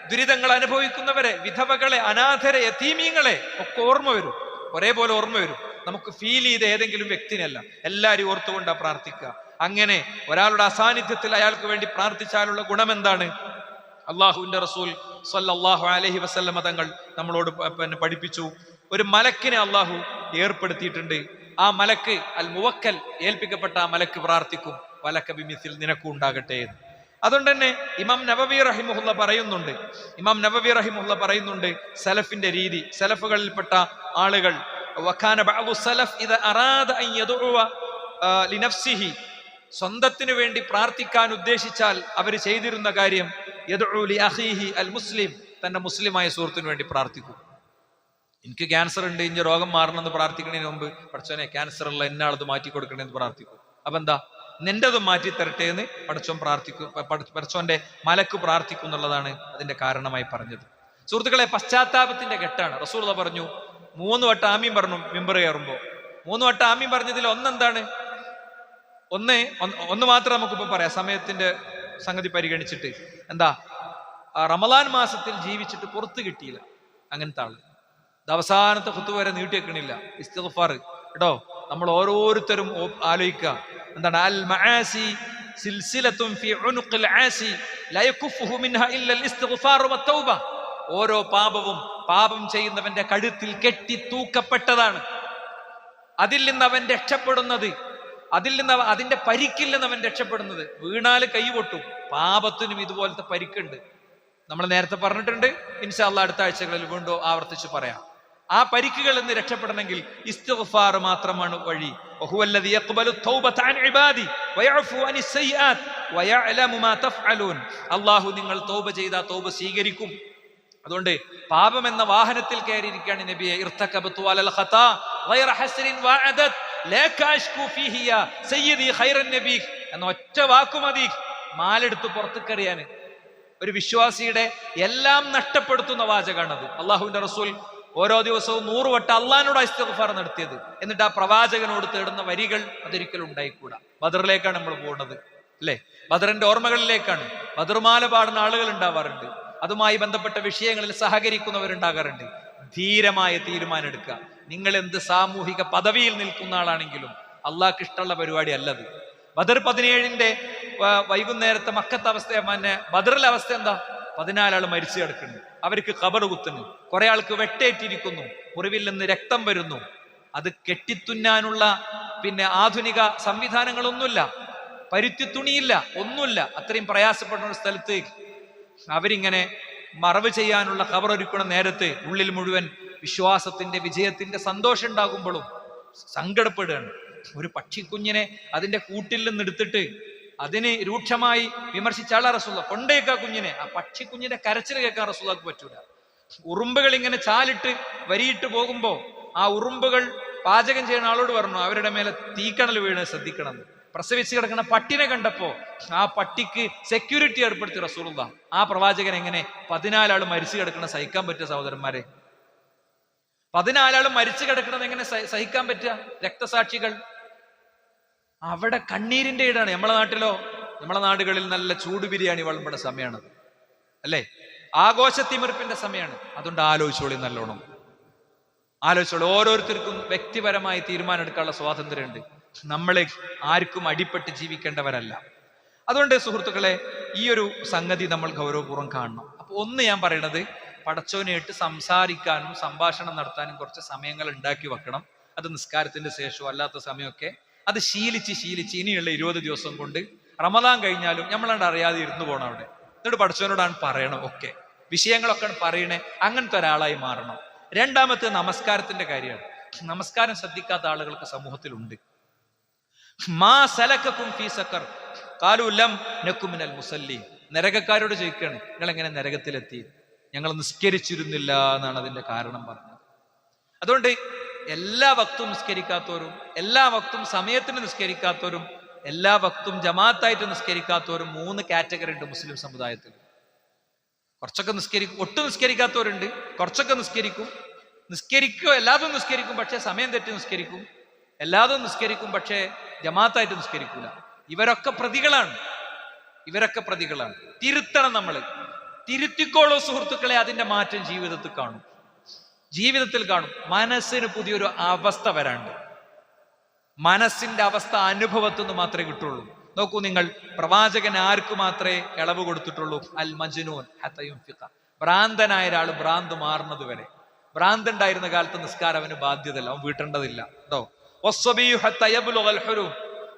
ദുരിതങ്ങൾ അനുഭവിക്കുന്നവരെ, വിധവകളെ, അനാഥരെ, യതീമീങ്ങളെ ഒക്കെ ഓർമ്മ വരും. ഒരേപോലെ ഓർമ്മ വരും. നമുക്ക് ഫീൽ ചെയ്ത ഏതെങ്കിലും വ്യക്തിനല്ല, എല്ലാവരും ഓർത്തുകൊണ്ടാ പ്രാർത്ഥിക്കുക. അങ്ങനെ ഒരാളുടെ അസാന്നിധ്യത്തിൽ അയാൾക്ക് വേണ്ടി പ്രാർത്ഥിച്ചാലുള്ള ഗുണം എന്താണ്? അള്ളാഹുവിന്റെ റസൂൽ സ്വല്ലല്ലാഹു അലൈഹി വസല്ലമ തങ്ങൾ നമ്മളോട് പഠിപ്പിച്ചു. ഒരു മലക്കിനെ അള്ളാഹു ഏർപ്പെടുത്തിയിട്ടുണ്ട്. ആ മലക്ക് അൽ മുവക്കൽ, ഏൽപ്പിക്കപ്പെട്ട ആ മലക്ക് പ്രാർത്ഥിക്കും, വലക ബിമിസിൽ, നിനക്കും ഉണ്ടാകട്ടെ എന്ന്. അതുകൊണ്ട് തന്നെ ഇമാം നവവി റഹിമഹുല്ല പറയുന്നുണ്ട് സലഫിന്റെ രീതി, സലഫുകളിൽപ്പെട്ട ആളുകൾ, വകാന ബഅദു സലഫ് ഇദാ അറാദ അൻ യദഉവ ലിനഫ്സിഹി, സ്വന്തത്തിനു വേണ്ടി പ്രാർത്ഥിക്കാൻ ഉദ്ദേശിച്ചാൽ അവർ ചെയ്തിരുന്ന കാര്യം, യദ്ഉ ലി അഖീഹി അൽ മുസ്ലിം, തന്റെ മുസ്ലിമായ സുഹൃത്തിനു വേണ്ടി പ്രാർത്ഥിക്കും. എനിക്ക് ക്യാൻസർ ഉണ്ട്, ഇനി രോഗം മാറണമെന്ന് പ്രാർത്ഥിക്കുന്നതിന് മുമ്പ് പടച്ചോനെ ക്യാൻസർ ഉള്ള എന്നാളത് മാറ്റി കൊടുക്കണമെന്ന് പ്രാർത്ഥിക്കും. അപ്പൊ എന്താ, നിന്റെതും മാറ്റി തരട്ടെ എന്ന് പടച്ചോൻ പ്രാർത്ഥിക്കും, പടച്ചോന്റെ മലക്ക് പ്രാർത്ഥിക്കും എന്നുള്ളതാണ് അതിന്റെ കാരണമായി പറഞ്ഞത്. സുഹൃത്തുക്കളെ, പശ്ചാത്താപത്തിന്റെ ഘട്ടാണ്. റസൂലുള്ളാഹി പറഞ്ഞു 3 വട്ടം ആമീൻ പറഞ്ഞു മിമ്പർ കയറുമ്പോ. 3 വട്ടം ആമീൻ പറഞ്ഞതിൽ ഒന്നെന്താണ്? ഒന്ന് മാത്രം നമുക്കിപ്പോ പറയാം, സമയത്തിന്റെ സംഗതി പരിഗണിച്ചിട്ട്. എന്താ, റമളാൻ മാസത്തിൽ ജീവിച്ചിട്ട് പുറത്ത് കിട്ടിയില്ല, അങ്ങനത്തെ ആള് അവസാനത്തെ ഖുത്ബ വരെ നീട്ടിവെക്കണില്ല. ഇസ്തിഗ്ഫാർ കേട്ടോ, നമ്മൾ ഓരോരുത്തരും ആലോചിക്കുക. എന്താണ്? അൽ മആസി സിൽസിലത്തുൻ ഫീ ഉനുഖിൽ ആസി ലാ യകുഫുഹു മിൻഹാ ഇല്ലൽ ഇസ്തിഗ്ഫാർ വത്തൗബ. ഓരോ പാപം ചെയ്യുന്നവന്റെ കഴുത്തിൽ കെട്ടി തൂക്കപ്പെട്ടതാണ്. അതിൽ നിന്ന് അവൻ രക്ഷപ്പെടുന്നത്, അതിന്റെ പരിക്കിൽ നിന്ന് അവൻ രക്ഷപ്പെടുന്നത്. വീണാല് കൈ പൊട്ടും. പാപത്തിനും ഇതുപോലത്തെ പരിക്കുണ്ട്. നമ്മൾ നേരത്തെ പറഞ്ഞിട്ടുണ്ട്. ഇൻഷാ അല്ലാഹ് അടുത്ത ആഴ്ചകളിൽ വീണ്ടും ആവർത്തിച്ച് പറയാം. ആ പരിക്കുകളിൽ നിന്ന് രക്ഷപ്പെടണമെങ്കിൽ ഇസ്തിഗ്ഫാർ മാത്രമാണ് വഴി. വഹുവല്ലദീ യഖ്ബലു തൗബത അൻ ഇബാദി വയഅഫു അനിസ് സയ്യിആത്ത് വയഅലമു മാ തഫ്അലൂൻ. അല്ലാഹു നിങ്ങൾ തൗബ ചെയ്താൽ തൗബ സ്വീകരിക്കും. അതുകൊണ്ട് പാപം എന്ന വാഹനത്തിൽ കയറിയിരിക്കുകയാണ് നബിയെ. ഇർതകബതു അലൽ ഖതാ ഗൈറ ഹസ്രിൻ വഅദത് ലാ കാഷ്കു ഫീഹി യാ സയ്യിദി ഖൈറൻ നബി എന്ന ഒറ്റ വാക്കുമതി മാലെടുത്ത് പുറത്തേക്കറിയാൻ. ഒരു വിശ്വാസിയുടെ എല്ലാം നഷ്ടപ്പെടുത്തുന്ന വാചകമാണത്. അള്ളാഹുവിന്റെ റസൂൽ ഓരോ ദിവസവും 100 വട്ടം അള്ളാഹിനോട് ഇസ്തിഗ്ഫാർ നടത്തിയത്. എന്നിട്ട് ആ പ്രവാചകനോട് തേടുന്ന വരികൾ അതൊരിക്കലും ഉണ്ടായിക്കൂടാ. ബദറിലേക്കാണ് നമ്മൾ പോകുന്നത്, അല്ലെ? ബദറിന്റെ ഓർമ്മകളിലേക്കാണ്. ബദർമാല പാടുന്ന ആളുകൾ ഉണ്ടാവാറുണ്ട്. അതുമായി ബന്ധപ്പെട്ട വിഷയങ്ങളിൽ സഹകരിക്കുന്നവരുണ്ടാകാറുണ്ട്. ധീരമായ തീരുമാനം എടുക്കുക. നിങ്ങൾ എന്ത് സാമൂഹിക പദവിയിൽ നിൽക്കുന്ന ആളാണെങ്കിലും അള്ളാഹ്ക്ക് ഇഷ്ടമുള്ള പരിപാടി അല്ലത്. ബദർ 17 വൈകുന്നേരത്തെ മക്കത്തെ അവസ്ഥ, ബദറിലെ അവസ്ഥ എന്താ? 14 ആൾ മരിച്ചു കിടക്കുന്നു. അവർക്ക് ഖബർ കുത്തുന്നു. കുറെ ആൾക്ക് വെട്ടേറ്റിരിക്കുന്നു. മുറിവിൽ നിന്ന് രക്തം വരുന്നു. അത് കെട്ടിത്തുന്നാനുള്ള ആധുനിക സംവിധാനങ്ങളൊന്നുമില്ല, പരുത്തി തുണിയില്ല, ഒന്നുമില്ല. അത്രയും പ്രയാസപ്പെടുന്ന ഒരു സ്ഥലത്ത് അവരിങ്ങനെ മറവ് ചെയ്യാനുള്ള ഖബർ ഒരുക്കുന്ന നേരത്ത് ഉള്ളിൽ മുഴുവൻ വിശ്വാസത്തിന്റെ വിജയത്തിന്റെ സന്തോഷം ഉണ്ടാകുമ്പോഴും സങ്കടപ്പെടുകയാണ്. ഒരു പക്ഷിക്കുഞ്ഞിനെ അതിന്റെ കൂട്ടിൽ നിന്ന് എടുത്തിട്ട് അതിന് രൂക്ഷമായി വിമർശിച്ച ആളാ റസൂലുള്ളാഹ്. കൊണ്ടേക്കാ കുഞ്ഞിനെ. ആ പക്ഷിക്കുഞ്ഞിന്റെ കരച്ചിൽ കേൾക്കാൻ റസൂലുള്ളാഹിക്ക് പറ്റൂല. ഉറുമ്പുകൾ ഇങ്ങനെ ചാലിട്ട് വരിയിട്ട് പോകുമ്പോ ആ ഉറുമ്പുകൾ പാചകം ചെയ്യുന്ന ആളോട് പറഞ്ഞു അവരുടെ മേലെ തീക്കണൽ വീണ് ശ്രദ്ധിക്കണം. പ്രസവിച്ച് കിടക്കുന്ന പട്ടിനെ കണ്ടപ്പോ ആ പട്ടിക്ക് സെക്യൂരിറ്റി ഏർപ്പെടുത്തി റസൂലുള്ളാഹ്. ആ പ്രവാചകൻ എങ്ങനെ 14 ആൾ മരിച്ചു കിടക്കുന്ന സഹിക്കാൻ പറ്റുക? സഹോദരന്മാരെ, 14 ആൾ മരിച്ചു കിടക്കുന്നത് എങ്ങനെ സഹിക്കാൻ പറ്റുക? രക്തസാക്ഷികൾ. അവിടെ കണ്ണീരിന്റെ ഈടാണ്. നമ്മളെ നാടുകളിൽ നല്ല ചൂട് ബിരിയാണി വിളമ്പുന്ന സമയമാണത്, അല്ലേ? ആഘോഷത്തിമിർപ്പിന്റെ സമയമാണ്. അതുകൊണ്ട് ആലോചിച്ചോളി, നല്ലോണം ആലോചിച്ചോളൂ. ഓരോരുത്തർക്കും വ്യക്തിപരമായി തീരുമാനം എടുക്കാനുള്ള സ്വാതന്ത്ര്യമുണ്ട്. നമ്മളെ ആർക്കും അടിപ്പെട്ട് ജീവിക്കേണ്ടവരല്ല. അതുകൊണ്ട് സുഹൃത്തുക്കളെ, ഈ ഒരു സംഗതി നമ്മൾ ഗൗരവപൂർവ്വം കാണണം. അപ്പൊ ഒന്ന് ഞാൻ പറയണത്, പടച്ചോനായിട്ട് സംസാരിക്കാനും സംഭാഷണം നടത്താനും കുറച്ച് സമയങ്ങൾ ഉണ്ടാക്കി വെക്കണം. അത് നിസ്കാരത്തിന്റെ ശേഷവും അല്ലാത്ത സമയമൊക്കെ അത് ശീലിച്ച് ഇനിയുള്ള 20 ദിവസം കൊണ്ട് റമദാൻ കഴിഞ്ഞാലും നമ്മളാണ്ട് അറിയാതെ ഇരുന്നു പോകണം അവിടെ. എന്നിട്ട് പടച്ചോനോടാണ് പറയണം, ഒക്കെ വിഷയങ്ങളൊക്കെ പറയണേ. അങ്ങനത്തെ ഒരാളായി മാറണം. രണ്ടാമത്തെ നമസ്കാരത്തിന്റെ കാര്യമാണ്. നമസ്കാരം ശ്രദ്ധിക്കാത്ത ആളുകൾക്ക് സമൂഹത്തിലുണ്ട്. മാ സലക്കക്കും ഫീ സഖർ ഖാലു ലം നകു മിനൽ മുസല്ലീൻ. നരകക്കാരോട് ചോദിക്കുകയാണ്, നിങ്ങൾ എങ്ങനെ നരകത്തിലെത്തി? ഞങ്ങൾ നിസ്കരിച്ചിരുന്നില്ല എന്നാണ് അതിന്റെ കാരണം പറഞ്ഞത്. അതുകൊണ്ട് എല്ലാ വക്തും നിസ്കരിക്കാത്തവരും, എല്ലാ വക്തും സമയത്തിന് നിസ്കരിക്കാത്തവരും, എല്ലാ വക്തും ജമാഅത്തായിട്ട് നിസ്കരിക്കാത്തവരും 3 കാറ്റഗറി ഉണ്ട് മുസ്ലിം സമുദായത്തിൽ. കുറച്ചൊക്കെ നിസ്കരിക്കും, ഒട്ടും നിസ്കരിക്കാത്തവരുണ്ട്. കുറച്ചൊക്കെ നിസ്കരിക്കും, എല്ലാതും നിസ്കരിക്കും, പക്ഷെ സമയം തെറ്റി നിസ്കരിക്കും. എല്ലാതും നിസ്കരിക്കും, പക്ഷെ ജമാഅത്തായിട്ട് നിസ്കരിക്കൂല. ഇവരൊക്കെ പ്രതികളാണ്. തിരുത്തണം. നമ്മൾ തിരുത്തിക്കോളൂ സുഹൃത്തുക്കളെ. അതിന്റെ മാറ്റം ജീവിതത്തിൽ കാണും. മനസ്സിന് പുതിയൊരു അവസ്ഥ വരാണ്ട്. മനസ്സിന്റെ അവസ്ഥ അനുഭവത്തിൽ നിന്ന് മാത്രമേ കിട്ടുള്ളൂ. നോക്കൂ നിങ്ങൾ, പ്രവാചകൻ ആർക്ക് മാത്രമേ ഇളവ് കൊടുത്തിട്ടുള്ളൂ? അൽ മജ്നൂൻ ഹത്ത യുൻഫിഖ. ഭ്രാന്തനായ ഒരാൾ ഭ്രാന്ത് മാറുന്നത് വരെ. ഭ്രാന്തുണ്ടായിരുന്ന കാലത്ത് നിസ്കാരം അവന് ബാധ്യതല്ല, അവൻ വീട്ടേണ്ടതില്ല കേട്ടോ.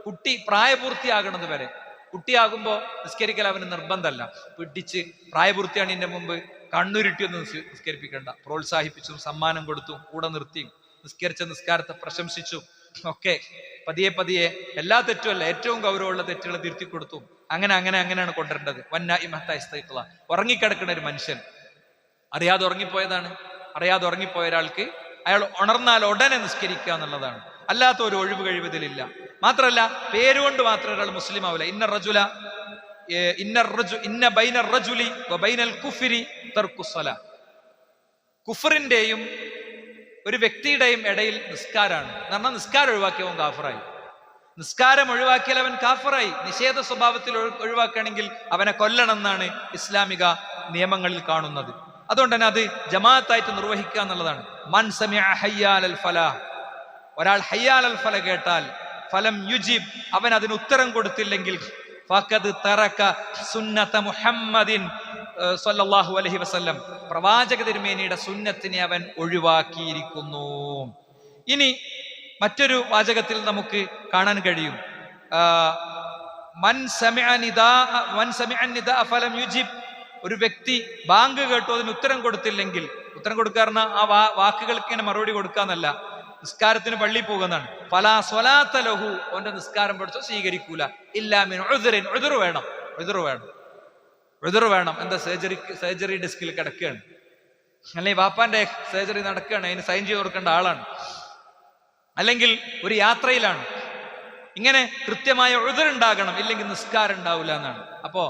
കുട്ടി പ്രായപൂർത്തിയാകണത് വരെ. കുട്ടിയാകുമ്പോ നിസ്കരിക്കൽ അവന് നിർബന്ധമല്ല. പിടിച്ച് പ്രായപൂർത്തിയാണിന്റെ മുമ്പ് കണ്ണുരുട്ടിയൊന്നും നിസ്കരിപ്പിക്കണ്ട. പ്രോത്സാഹിപ്പിച്ചും സമ്മാനം കൊടുത്തും കൂടെ നിർത്തിയും നിസ്കരിച്ച നിസ്കാരത്തെ പ്രശംസിച്ചും ഒക്കെ പതിയെ എല്ലാ തെറ്റുമല്ല, ഏറ്റവും ഗൗരവമുള്ള തെറ്റുകൾ തിരുത്തി കൊടുത്തും അങ്ങനെയാണ് കൊണ്ടുവരേണ്ടത്. ഉറങ്ങിക്കിടക്കുന്ന ഒരു മനുഷ്യൻ അറിയാതെ ഉറങ്ങിപ്പോയ ഒരാൾക്ക് അയാൾ ഉണർന്നാൽ ഉടനെ നിസ്കരിക്കുക എന്നുള്ളതാണ്. അല്ലാത്ത ഒരു ഒഴിവ് കഴിവതിലില്ല. മാത്രമല്ല, പേരുകൊണ്ട് മാത്രം ഒരാൾ മുസ്ലിം ആവില്ല. കുഫറിന്റെയും ഒരു വ്യക്തിയുടെയും ഇടയിൽ നിസ്കാരാണ്. എന്ന് പറഞ്ഞാൽ നിസ്കാരം ഒഴിവാക്കിയവൻ കാഫറായി. നിസ്കാരം ഒഴിവാക്കിയാൽ അവൻ കാഫറായി. നിഷേധ സ്വഭാവത്തിൽ ഒഴിവാക്കുകയാണെങ്കിൽ അവനെ കൊല്ലണം എന്നാണ് ഇസ്ലാമിക നിയമങ്ങളിൽ കാണുന്നത്. അതുകൊണ്ട് തന്നെ അത് ജമാഅത്തായിട്ട് നിർവഹിക്കുക എന്നുള്ളതാണ്. മൻ സമിഅ ഹയ്യാൽ അൽ ഫലാഹ്. ഒരാൾ ഹയ്യാൽ അൽ ഫല കേട്ടാൽ ഫലം യുജിബ്, അവൻ അതിന് ഉത്തരം കൊടുത്തില്ലെങ്കിൽ ഫഖദ് തറക സുന്നത മുഹമ്മദിൻ സ്വല്ലല്ലാഹു അലൈഹി വസല്ലം, പ്രവാചക തിരുമേനിയുടെ സുന്നത്തിനെ അവൻ ഒഴിവാക്കിയിരിക്കുന്നു. ഇനി മറ്റൊരു വാചകത്തിൽ നമുക്ക് കാണാൻ കഴിയും, മൻ സമിഅ നിദാ ഫലം യുജിബ്, ഒരു വ്യക്തി ബാങ്ക് കേട്ടു അതിന് ഉത്തരം കൊടുത്തില്ലെങ്കിൽ, ഉത്തരം കൊടുക്കാറുന്ന ആ വാക്കുകൾക്ക് ഇങ്ങനെ മറുപടി കൊടുക്കാന്നല്ല, നിസ്കാരത്തിന് പള്ളി പോകുന്നതാണ്. ഫലാ സ്വലാത്ത ലഹു, ഓന്റെ നിസ്കാരം പഠിച്ചോ സ്വീകരിക്കൂല. ഇല്ലാ മിൻ ഉദ്റിൻ, ഉദ്റ് വേണം. എന്താ സർജറി ഡെസ്കിൽ കിടക്കുകയാണ്, അല്ലെങ്കിൽ വാപ്പാന്റെ സർജറി നടക്കുകയാണ്, അതിന് സൈൻ ചെയ്ത് കൊടുക്കേണ്ട ആളാണ്, അല്ലെങ്കിൽ ഒരു യാത്രയിലാണ്, ഇങ്ങനെ കൃത്യമായ ഉദ്റുണ്ടാകണം, ഇല്ലെങ്കിൽ നിസ്കാരം ഉണ്ടാവില്ല എന്നാണ്. അപ്പോ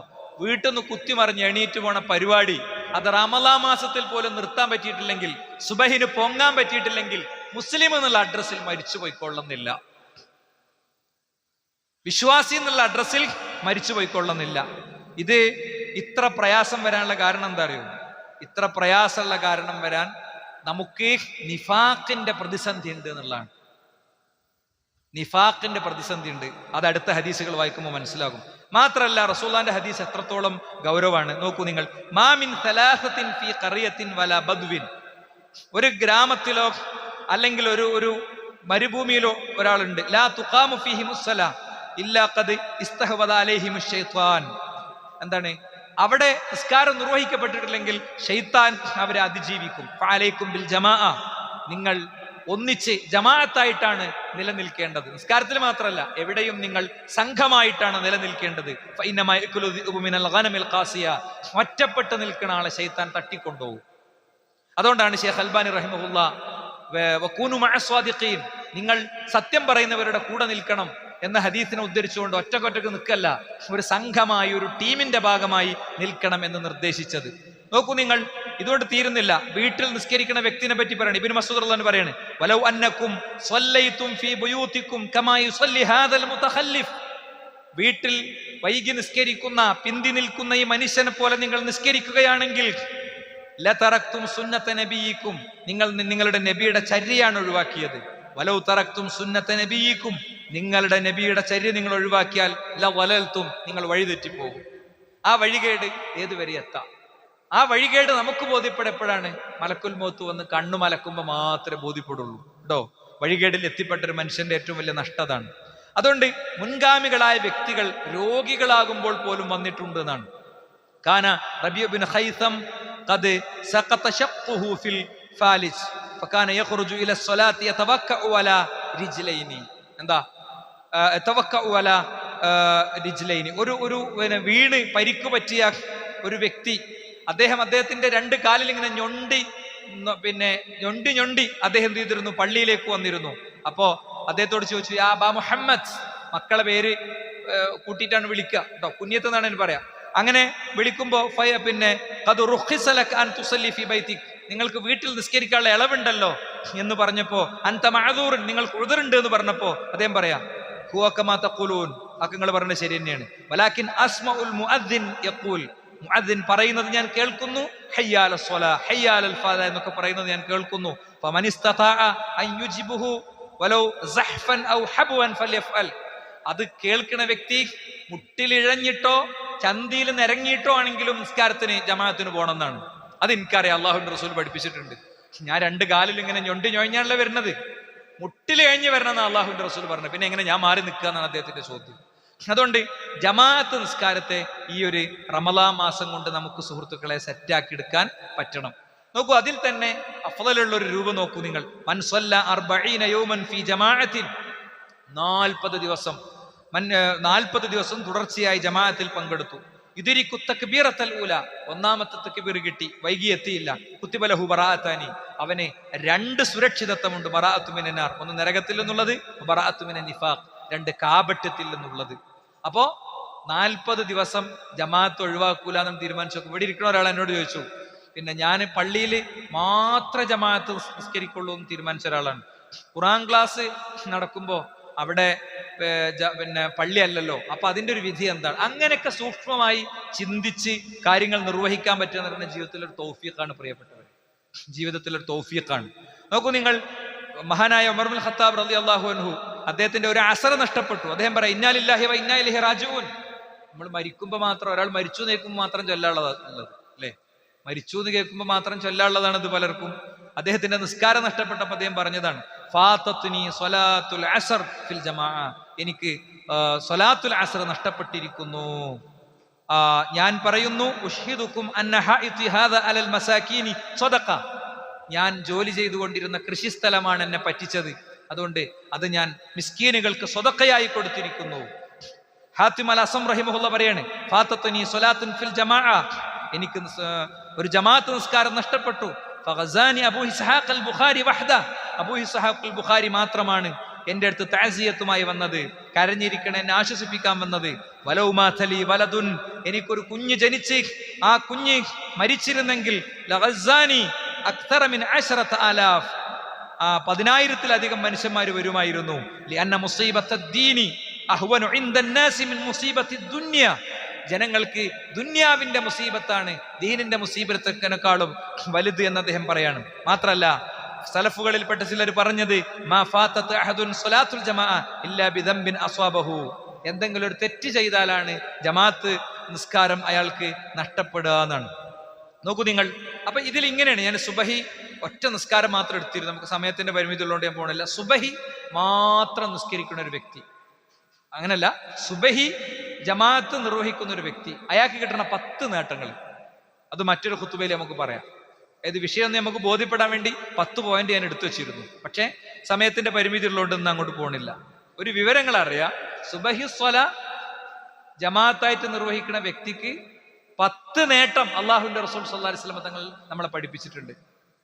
വീട്ടിൽ നിന്ന് കുത്തിമറിഞ്ഞ് എണീറ്റ് പോണ പരിപാടി അത് റമളാൻ മാസത്തിൽ പോലും നിർത്താൻ പറ്റിയിട്ടില്ലെങ്കിൽ, സുബഹിന് പൊങ്ങാൻ പറ്റിയിട്ടില്ലെങ്കിൽ മുസ്ലിം എന്നുള്ള അഡ്രസ്സിൽ മരിച്ചു പോയിക്കൊള്ളുന്നില്ല, വിശ്വാസി എന്നുള്ള അഡ്രസ്സിൽ മരിച്ചു പോയിക്കൊള്ളുന്നില്ല. ഇത് ഇത്ര പ്രയാസം വരാനുള്ള കാരണം എന്താ അറിയോ? ഇത്ര പ്രയാസമുള്ള കാരണം വരാൻ നമുക്ക് നിഫാഖിന്റെ പ്രതിസന്ധി ഉണ്ട് എന്നുള്ളതാണ്. നിഫാഖിന്റെ പ്രതിസന്ധി ഉണ്ട്, അത് അടുത്ത ഹദീസുകൾ വായിക്കുമ്പോൾ മനസ്സിലാകും. മാത്രല്ല റസൂലുള്ളാഹിന്റെ ഹദീസ് എത്രത്തോളം ഗൗരവമാണ് നോക്കൂ നിങ്ങൾ. മാ മിൻ സലാസത്തിൻ ഫീ ഖറിയത്തിൻ വലാ ബദ്വിൻ, ഒരു ഗ്രാമത്തിലോ അല്ലെങ്കിൽ ഒരു മരുഭൂമിയിലോ ഒരാളുണ്ട്, ലാ തുഖാമു ഫീഹിമുസ്സലാ ഇല്ലാ ഖദ് ഇസ്തഹവദ അലൈഹിമുശ് ശൈത്വാൻ. എന്താണ്? അവിടെ നിസ്കാരം നിർവഹിക്കപ്പെട്ടിട്ടില്ലെങ്കിൽ ശൈത്താൻ അവരെ അതിജീവിക്കും. ഫഅലൈക്കും ബിൽ ജമാഅ, നിങ്ങൾ ഒന്നിച്ച് ജമാഅത്തായിട്ടാണ് നിലനിൽക്കേണ്ടത്. നിസ്കാരത്തിൽ മാത്രമല്ല, എവിടെയും നിങ്ങൾ സംഘമായിട്ടാണ് നിലനിൽക്കേണ്ടത്. ഒറ്റപ്പെട്ട് നിൽക്കുന്ന ആളെ ശൈത്താൻ തട്ടിക്കൊണ്ടുപോകും. അതുകൊണ്ടാണ് ഷെയ്ഖ് അൽബാനി റഹിമഹുല്ലാ വകൂനു മഅ സ്വാദിഖീൻ, നിങ്ങൾ സത്യം പറയുന്നവരുടെ കൂടെ നിൽക്കണം എന്ന ഹദീസിനെ ഉദ്ധരിച്ചുകൊണ്ട് ഒറ്റക്കൊറ്റക്ക് നിൽക്കല്ല, ഒരു സംഘമായി ഒരു ടീമിന്റെ ഭാഗമായി നിൽക്കണം എന്ന് നിർദ്ദേശിച്ചത്. നോക്കൂ നിങ്ങൾ, ഇതുകൊണ്ട് തീരുന്നില്ല. വീട്ടിൽ നിസ്കരിക്കുന്ന വ്യക്തിനെ പറ്റി പറയണം. ഇബ്നു മസ്ഊദ് റളിയല്ലാഹു പറയാണ്, വലൗ അന്നകും സ്വല്ലൈതും ഫീ ബുയൂതികും കമാ യുസല്ലി ഹാദൽ മുതഖല്ലിഫ്, വീട്ടിൽ വൈകി നിസ്കരിക്കുന്ന പിന്തി നിൽക്കുന്ന ഈ മനുഷ്യനെ പോലെ നിങ്ങൾ നിസ്കരിക്കുകയാണെങ്കിൽ ലതറക്തും സുന്നത നബിയിക്കും, നിങ്ങൾ നിങ്ങളുടെ നബിയുടെ ചര്യയാണ് ഒഴിവാക്കിയത്. വലൗ തറക്തും സുന്നത നബിയിക്കും, നിങ്ങളുടെ നബിയുടെ ചര്യ നിങ്ങൾ ഒഴിവാക്കിയാൽ ലവലൽതും, നിങ്ങൾ വഴിതെറ്റിപ്പോകും. ആ വഴികേട് ഏതുവരെ എത്താം? ആ വഴികേട് നമുക്ക് ബോധ്യപ്പെടപ്പോഴാണ് മലക്കുൽ മൗത്ത് വന്ന് കണ്ണു മലക്കുമ്പോൾ മാത്രമേ ബോധ്യപ്പെടുള്ളൂ കേട്ടോ. വഴികേടിൽ എത്തിപ്പെട്ട ഒരു മനുഷ്യന്റെ ഏറ്റവും വലിയ നഷ്ടതാണ്. അതുകൊണ്ട് മുൻഗാമികളായ വ്യക്തികൾ രോഗികളാകുമ്പോൾ പോലും വന്നിട്ടുണ്ട് എന്നാണ്. കാന റബീഉ ബിൻ ഖൈസം ഖദ് സഖത ശഖ്ഖുഹു ഫിൽ ഫാലിജ് ഫകാന യഖ്റുജു ഇല സ്വലാത്തി യതവക്കഉ അലാ റിജ്ലൈനി. എന്താ യതവക്കഉ അലാ റിജ്ലൈനി? ഒരു വീണ് പരിക്ക് പറ്റിയ ഒരു വ്യക്തി, അദ്ദേഹത്തിന്റെ രണ്ട് കാലിൽ ഇങ്ങനെ ഞൊണ്ടി അദ്ദേഹം എന്ത് ചെയ്തിരുന്നു? പള്ളിയിലേക്ക് വന്നിരുന്നു. അപ്പോ അദ്ദേഹത്തോട് ചോദിച്ചു, യാ അബാ മുഹമ്മദ്, മക്കളെ പേര് കൂട്ടിയിട്ടാണ് വിളിക്കുക കേട്ടോ, കുഞ്ഞത്ത് എന്നാണ് എനിക്ക് പറയാം. അങ്ങനെ വിളിക്കുമ്പോ ഖദ് റുഖിസ ലക അൻ തുസല്ലി ഫീ ബൈതിക്, നിങ്ങൾക്ക് വീട്ടിൽ നിസ്കരിക്കാനുള്ള ഇളവുണ്ടല്ലോ എന്ന് പറഞ്ഞപ്പോ, അൻത മഅദൂർ, നിങ്ങൾക്ക് ഉദ്റുണ്ട് എന്ന് പറഞ്ഞപ്പോ അദ്ദേഹം പറയാ, ഹുവ കമാ തഖൂലൂൻ, നിങ്ങൾ പറഞ്ഞത് ശരി തന്നെയാണ്. വലാകിൻ അസ്മഉൽ മുഅദ്ദിൻ യഖൂൽ, മുഅദ്ദിൻ പറയുന്നത് ഞാൻ കേൾക്കുന്നു, ഹയ്യാല സ്വലാ ഹയ്യാലൽ ഫലാ എന്നൊക്കെ പറയുന്നത് ഞാൻ കേൾക്കുന്നു. ഫമൻ ഇസ്തതാഅ അൻ യുജിബുഹു വലൗ സഹ്ഫൻ ഔ ഹബ്വൻ ഫൽയഫ്അൽ, അത് കേൾക്കുന്ന വ്യക്തി മുട്ടിലിഴഞ്ഞിട്ടോ ചന്തിയിൽ നിരങ്ങിയിട്ടോ ആണെങ്കിലും നിസ്കാരത്തിന് ജമാഅത്തിന് പോകണം എന്നാണ്. അത് എനിക്കറിയാം, അള്ളാഹുവിന്റെ റസൂൽ പഠിപ്പിച്ചിട്ടുണ്ട്. ഞാൻ രണ്ട് കാലിൽ ഇങ്ങനെ ഞൊഴിഞ്ഞാണല്ലോ വരുന്നത്, മുട്ടിൽ കഴിഞ്ഞ് വരണം എന്നാണ് അള്ളാഹുവിന്റെ റസൂൽ പറഞ്ഞത്. പിന്നെ എങ്ങനെ ഞാൻ മാറി നിൽക്കുക എന്നാണ് അദ്ദേഹത്തിന്റെ ചോദ്യം. അതുകൊണ്ട് ജമാഅത്ത് നിസ്കാരത്തെ ഈ ഒരു റമളാൻ മാസം കൊണ്ട് നമുക്ക് സുഹൃത്തുക്കളെ സെറ്റാക്കി എടുക്കാൻ പറ്റണം. നോക്കൂ, അതിൽ തന്നെ അഫ്ളലുള്ള ഒരു രൂപം നോക്കൂ നിങ്ങൾ. മൻ സ്വല്ല 40 യൗമൻ ഫീ ജമാഅത്തിൻ, 40 ദിവസം തുടർച്ചയായി ജമാഅത്തിൽ പങ്കെടുത്തു. യുദ്രിക്കു തക്ബീറത്തുൽ ഊല, ഒന്നാമത്തെ തക്ബീർ കിട്ടി, വൈകി എത്തിയില്ല. കുത്തിബ ലഹു ബറാഅത്താനി, അവന് 2 സുരക്ഷിതത്വമുണ്ട്. ബറാഅത്തു മിനന്നാർ, ഒന്ന് നരകത്തിൽ നിന്നുള്ളത്, ബറാഅത്തു മിനൻ നിഫാഖ്, 2 കാപട്യത്തിൽ നിന്നുള്ളത്. അപ്പോ 40 ദിവസം ജമാഅത്ത് ഒഴിവാക്കൂല എന്ന് തീരുമാനിച്ചു. ഇവിടെ ഇരിക്കുന്ന ഒരാൾ എന്നോട് ചോദിച്ചു, പിന്നെ ഞാൻ പള്ളിയിൽ മാത്രം ജമാഅത്ത് നിസ്കരിക്കുള്ളൂ എന്ന് തീരുമാനിച്ച ഒരാളാണ്. ഖുർആൻ ക്ലാസ് നടക്കുമ്പോ അവിടെ പള്ളി അല്ലല്ലോ, അപ്പൊ അതിന്റെ ഒരു വിധി എന്താണ്? അങ്ങനെയൊക്കെ സൂക്ഷ്മമായി ചിന്തിച്ച് കാര്യങ്ങൾ നിർവഹിക്കാൻ പറ്റുക എന്ന് പറഞ്ഞ ജീവിതത്തിലൊരു തൗഫീഖാണ് പ്രിയപ്പെട്ടവർ, ജീവിതത്തിലൊരു തൗഫീഖാണ്. നോക്കൂ നിങ്ങൾ, മഹാനായ ഉമർ ഇബ്നുൽ ഖത്താബ് റളിയല്ലാഹു അൻഹു, അദ്ദേഹത്തിന്റെ ഒരു അസർ നഷ്ടപ്പെട്ടു. അദ്ദേഹം പറയാം, ഇന്നാ ലില്ലാഹി വ ഇന്നാ ഇലൈഹി റാജിഊൻ, നമ്മൾ മരിക്കുമ്പോൾ മാത്രം, ഒരാൾ മരിച്ചു എന്ന് കേൾക്കുമ്പോൾ മാത്രം ചൊല്ലാനുള്ളത് അല്ലേ? മരിച്ചു എന്ന് കേൾക്കുമ്പോൾ മാത്രം ചൊല്ലാനുള്ളതാണ് ഇത് പലർക്കും. അദ്ദേഹത്തിന്റെ നിസ്കാരം നഷ്ടപ്പെട്ടപ്പോൾ അദ്ദേഹം പറഞ്ഞതാണ്, ഫാത്തത്തുനി സ്വലാത്തുൽ അസ്ർ ഫിൽ ജമാഅ, എനിക്ക് സ്വലാത്തുൽ അസ്ർ നഷ്ടപ്പെട്ടിരിക്കുന്നു. ഞാൻ പറയുന്നു, ഉഷ്ഹിദുക്കും അന്ന ഹഇതി ഹാദാ അലൽ മസാകീനി സദഖ, ഞാൻ ജോലി ചെയ്തുകൊണ്ടിരുന്ന കൃഷിസ്ഥലമാണ് എന്നെ പറ്റിച്ചത്, അതുകൊണ്ട് അത് ഞാൻ മിസ്കീനുകൾക്ക് സ്വതക്കയായി കൊടുത്തിരിക്കുന്നു. ഹാത്തിം അൽ അസം റഹിമഹുള്ള പറയാണ്, ഫാത്തത്തുനി സ്വലാത്തുൻ ഫിൽ ജമാഅ, എനിക്ക് ഒരു ജമാഅത്ത് നിസ്കാരം നഷ്ടപ്പെട്ടു. ഫഗസാനി അബൂ ഇസ്ഹാഖ് അൽ ബുഖാരി വഹദ, അബൂ ഇസ്ഹാഖ് അൽ ബുഖാരി മാത്രമാണ് എന്റെ അടുത്ത് തഅസിയത്തുമായി വന്നത്, കരഞ്ഞിരിക്കണം എന്നെ ആശ്വസിപ്പിക്കാൻ വന്നത്. വലൗ മാതലി വലദുൻ, എനിക്കൊരു കുഞ്ഞ് ജനിച്ച് ആ കുഞ്ഞ് മരിച്ചിരുന്നെങ്കിൽ ലഗസാനി അക്തറ മിൻ 10,000, 10,000-ലധികം മനുഷ്യന്മാർ വരുമായിരുന്നു. ലിഅന്ന മുസീബത്തദ്ദീനി അഹ്വനു ഇൻദന്നാസി മിൻ മുസീബത്തിദ് ദുനിയ, ജനങ്ങൾക്ക് ദുന്യാവിന്റെ മുസീബത്താണ് ദീനിന്റെ മുസീബത്തിനേക്കാളും വലുത് എന്ന് അദ്ദേഹം പറയാണ്. മാത്രല്ല, സലഫുകളിൽപ്പെട്ട ചിലർ പറഞ്ഞത്, മാ ഫാത്തത് അഹദുൻ സ്വലാത്തുൽ ജമാഅ ഇല്ലാ ബിദംബിൻ അസ്വാബഹു, എന്തെങ്കിലും ഒരു തെറ്റ് ചെയ്താലാണ് ജമാഅത്ത് നിസ്കാരം അയാൾക്ക് നഷ്ടപ്പെടുക എന്നാണ്. നോക്കൂ നിങ്ങൾ. അപ്പൊ ഇതിൽ ഇങ്ങനെയാണ്, ഞാൻ സുബഹി ഒറ്റ നിസ്കാരം മാത്രം എടുത്തിരുന്നു, നമുക്ക് സമയത്തിന്റെ പരിമിതി ഉള്ളതുകൊണ്ട് ഞാൻ പോകണില്ല. സുബഹി മാത്രം നിസ്കരിക്കുന്ന ഒരു വ്യക്തി, അങ്ങനല്ല, സുബഹി ജമാഅത്ത് നിർവഹിക്കുന്ന ഒരു വ്യക്തി, അയാൾക്ക് കിട്ടുന്ന 10 നേട്ടങ്ങൾ അത് മറ്റൊരു ഖുതുബയിൽ നമുക്ക് പറയാം. ഏത് വിഷയം നമുക്ക് ബോധ്യപ്പെടാൻ വേണ്ടി 10 പോയിന്റ് ഞാൻ എടുത്തു വെച്ചിരുന്നു. പക്ഷേ സമയത്തിന്റെ പരിമിതി ഉള്ളതുകൊണ്ട് ഇന്ന് അങ്ങോട്ട് പോകണില്ല. ഒരു വിവരങ്ങൾ അറിയാം, സുബഹി സ്വല ജമാഅത്തായിട്ട് നിർവഹിക്കുന്ന വ്യക്തിക്ക് 10 നേട്ടം അള്ളാഹുവിന്റെ റസൂൽ സല്ലല്ലാഹു അലൈഹി വസല്ലം തങ്ങൾ നമ്മളെ പഠിപ്പിച്ചിട്ടുണ്ട്.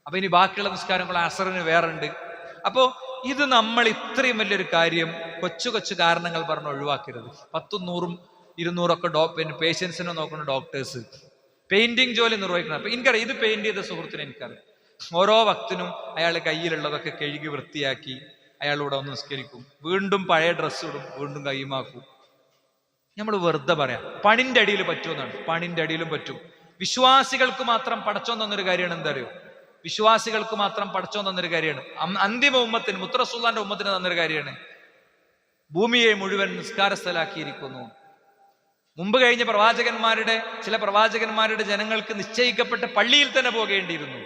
അപ്പൊ ഇനി ബാക്കിയുള്ള നിസ്കാരങ്ങൾ അസറിന് വേറുണ്ട്. അപ്പോ ഇത് നമ്മൾ ഇത്രയും വലിയൊരു കാര്യം കൊച്ചു കൊച്ചു കാരണങ്ങൾ പറഞ്ഞ് ഒഴിവാക്കരുത്. 10, 100, 200 ഒക്കെ പേഷ്യൻസിനെ നോക്കുന്ന ഡോക്ടേഴ്സ്, പെയിന്റിങ് ജോലി നിർവഹിക്കണം. അപ്പൊ എനിക്കറിയാം, ഇത് പെയിന്റ് ചെയ്ത സുഹൃത്തിന് എനിക്കറിയാം, ഓരോ ഭക്തനും അയാളുടെ കയ്യിലുള്ളതൊക്കെ കഴുകി വൃത്തിയാക്കി അയാളിവിടെ ഒന്ന് നിസ്കരിക്കും, വീണ്ടും പഴയ ഡ്രസ്സ് ഇടും, വീണ്ടും കൈമാക്കും. നമ്മൾ വെറുതെ പറയാം പണിന്റെ അടിയിൽ പറ്റുമെന്നാണ്. പണിന്റെ അടിയിലും പറ്റും. വിശ്വാസികൾക്ക് മാത്രം പടച്ചോൻ തന്നൊരു കാര്യമാണ്, എന്താ അറിയോ? വിശ്വാസികൾക്ക് മാത്രം പടച്ചോൻ തന്നൊരു കാര്യമാണ്, അന്തിമ ഉമ്മത്തിന്, മുത്തറസൂലുള്ളാഹിന്റെ ഉമ്മത്തിന് തന്നൊരു കാര്യമാണ്. ഭൂമിയെ മുഴുവൻ നിസ്കാരസ്ഥലാക്കിയിരിക്കുന്നു. മുമ്പ് കഴിഞ്ഞ ചില പ്രവാചകന്മാരുടെ ജനങ്ങൾക്ക് നിശ്ചയിക്കപ്പെട്ട പള്ളിയിൽ തന്നെ പോകേണ്ടിയിരുന്നു.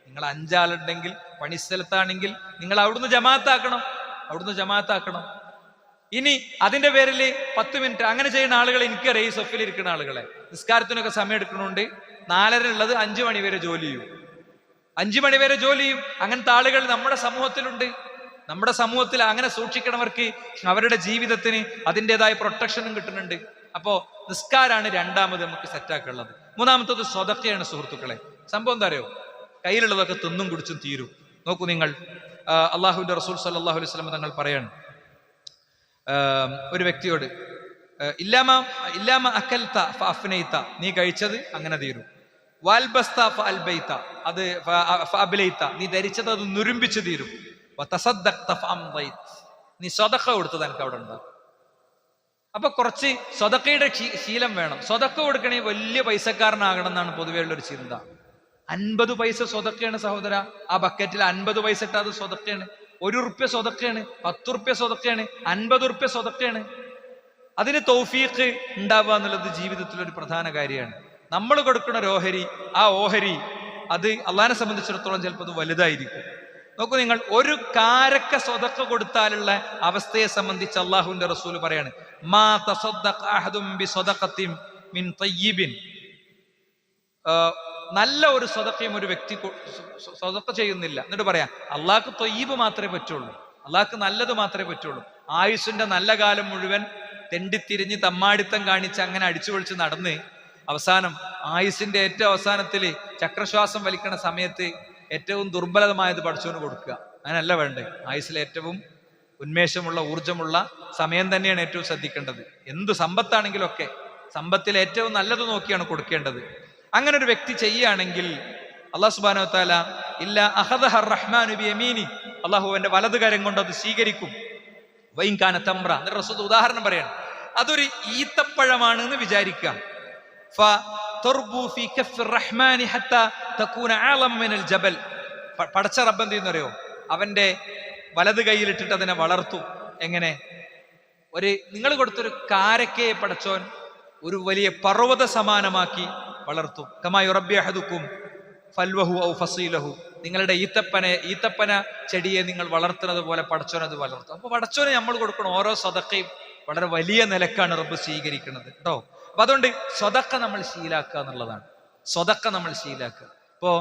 നിങ്ങൾ 5 ആളുണ്ടെങ്കിൽ, പണിസ്ഥലത്താണെങ്കിൽ നിങ്ങൾ അവിടുന്ന് ജമാഅത്താക്കണം. ഇനി അതിന്റെ പേരിൽ 10 മിനിറ്റ് അങ്ങനെ ചെയ്യുന്ന ആളുകൾ എനിക്കറിയാം. ഈ സൊഫിൽ ഇരിക്കുന്ന ആളുകളെ നിസ്കാരത്തിനൊക്കെ സമയം എടുക്കണോണ്ട് 4:30 ഉള്ളത് 5 മണി വരെ ജോലി ചെയ്യും. 5 മണി വരെ ജോലി ചെയ്യും. അങ്ങനത്തെ ആളുകൾ നമ്മുടെ സമൂഹത്തിലുണ്ട്. നമ്മുടെ സമൂഹത്തിൽ അങ്ങനെ സൂക്ഷിക്കണവർക്ക് അവരുടെ ജീവിതത്തിന് അതിൻ്റെതായ പ്രൊട്ടക്ഷനും കിട്ടുന്നുണ്ട്. അപ്പോ നിസ്കാരാണ് രണ്ടാമത് നമുക്ക് സെറ്റാക്കുള്ളത്. മൂന്നാമത്തത് സ്വതക്കയാണ് സുഹൃത്തുക്കളെ. സംഭവം എന്താ അറിയോ? കയ്യിലുള്ളതൊക്കെ തിന്നും കുടിച്ചും തീരും. നോക്കൂ നിങ്ങൾ, അള്ളാഹുവിന്റെ റസൂൽ സല്ലല്ലാഹു അലൈഹി വസല്ലം തങ്ങൾ പറയാണ് ഒരു വ്യക്തിയോട്, ഇല്ലാമ അക്കൽത ഫഅഫ്നൈത, നീ കഴിച്ചത് അങ്ങനെ തീരും. വാൽബസ്ത ഫഅൽബൈത, അത് ഫഅബ്ലൈത, നീ ധരിച്ചത് അത് നുരുമ്പിച്ചു തീരും. വതസദ്ദഖത ഫഅംദൈത, നീ സ്വതക്ക കൊടുത്തത് എനിക്ക് അവിടെ ഉണ്ടാകും. അപ്പൊ കുറച്ച് സ്വതക്കയുടെ ശീലം വേണം. സ്വതക്ക കൊടുക്കണേ വലിയ പൈസക്കാരനാകണം എന്നാണ് പൊതുവേ ഉള്ളൊരു ചിന്ത. 50 പൈസ സ്വതക്കയാണ് സഹോദര. ആ ബക്കറ്റിൽ 50 പൈസ ഇട്ടാൽ അത് സ്വതക്കയാണ്. 1 റുപ്യ സ്വതക്കയാണ്, 10 റുപ്യ സ്വതക്കയാണ്, 50 റുപ്യ സ്വതക്കയാണ്. അതിന് തൗഫീഖ് ഉണ്ടാവുക എന്നുള്ളത് ജീവിതത്തിൽ ഒരു പ്രധാന കാര്യമാണ്. നമ്മൾ കൊടുക്കുന്ന ഒരു ഓഹരി, ആ ഓഹരി അത് അള്ളാഹിനെ സംബന്ധിച്ചിടത്തോളം ചിലപ്പോൾ അത് വലുതായിരിക്കും. നോക്കൂ നിങ്ങൾ, ഒരു കാരക്ക സ്വതക്ക കൊടുത്താലുള്ള അവസ്ഥയെ സംബന്ധിച്ച് അള്ളാഹുവിന്റെ റസൂല് പറയാണ്, മാ തസദ്ദഖ അഹദും ബിസദഖത്തിൻ മിൻ തയ്യിബിൻ, നല്ല ഒരു സ്വതക്കയും ഒരു വ്യക്തി സ്വതക്ക ചെയ്യുന്നില്ല. എന്നിട്ട് പറയാം, അള്ളാഹ്ക്ക് തൊയ്യീബ് മാത്രമേ പറ്റുള്ളൂ, അള്ളാഹ്ക്ക് നല്ലത് മാത്രമേ പറ്റുള്ളൂ. ആയുസ്സിന്റെ നല്ല കാലം മുഴുവൻ തെണ്ടിത്തിരിഞ്ഞ് തമ്മാടിത്തം കാണിച്ച് അങ്ങനെ അടിച്ചു പൊളിച്ച് നടന്ന് അവസാനം ആയുസ്സിന്റെ ഏറ്റവും അവസാനത്തില് ചക്രശ്വാസം വലിക്കണ സമയത്ത് ഏറ്റവും ദുർബലമായത് പഠിച്ചവന് കൊടുക്കുക. അങ്ങനല്ല വേണ്ടേ. ആയുസ്സിലെ ഏറ്റവും ഉന്മേഷമുള്ള ഊർജമുള്ള സമയം തന്നെയാണ് ഏറ്റവും ശ്രദ്ധിക്കേണ്ടത്. എന്തു സമ്പത്താണെങ്കിലും ഒക്കെ സമ്പത്തിൽ ഏറ്റവും നല്ലത് നോക്കിയാണ് കൊടുക്കേണ്ടത്. അങ്ങനെ ഒരു വ്യക്തി ചെയ്യുകയാണെങ്കിൽ അല്ലാഹു സുബ്ഹാനഹു വ തആല ഇല്ലാ അഖദഹ അർറഹ്മാനു ബിയമീനി, അല്ലാഹു അവന്റെ വലതു കരം കൊണ്ട് അത് സ്വീകരിക്കും. വൈൻ കാന തംറ, റസൂൽ ഉദാഹരണം പറയാണ്, അതൊരു ഈത്തപ്പഴമാണ് എന്ന് വിചാരിക്കുക. ഫതർബു ഫീ കഫ്ഫിർ റഹ്മാനി ഹത്താ തകൂന അഅലം മിനൽ ജബൽ. പടച്ച റബ്ബ് എന്ത് ചെയ്യുന്നറിയോ? അവന്റെ വലത് കൈയിലിട്ടിട്ട് അതിനെ വളർത്തും. എങ്ങനെ? നിങ്ങൾ കൊടുത്തൊരു കാരക്കയെ പടച്ചോൻ ഒരു വലിയ പർവ്വത സമാനമാക്കി വളർത്തും. കമാ യുറബ്ബി അഹദുക്കും ഫൽവഹു ഔ ഫസീലഹു, നിങ്ങളുടെ ഈത്തപ്പന ചെടിയെ നിങ്ങൾ വളർത്തുന്നത് പോലെ പടച്ചോനത് വളർത്തും. അപ്പൊ പടച്ചോനെ നമ്മൾ കൊടുക്കണം ഓരോ സദക്കയും വളരെ വലിയ നിലക്കാണ് റബ്ബ് സ്വീകരിക്കുന്നത് കേട്ടോ. അപ്പൊ അതുകൊണ്ട് സ്വതക്ക നമ്മൾ ശീലാക്കുക എന്നുള്ളതാണ്. സ്വതക്ക നമ്മൾ ശീലാക്കുക. ഇപ്പോ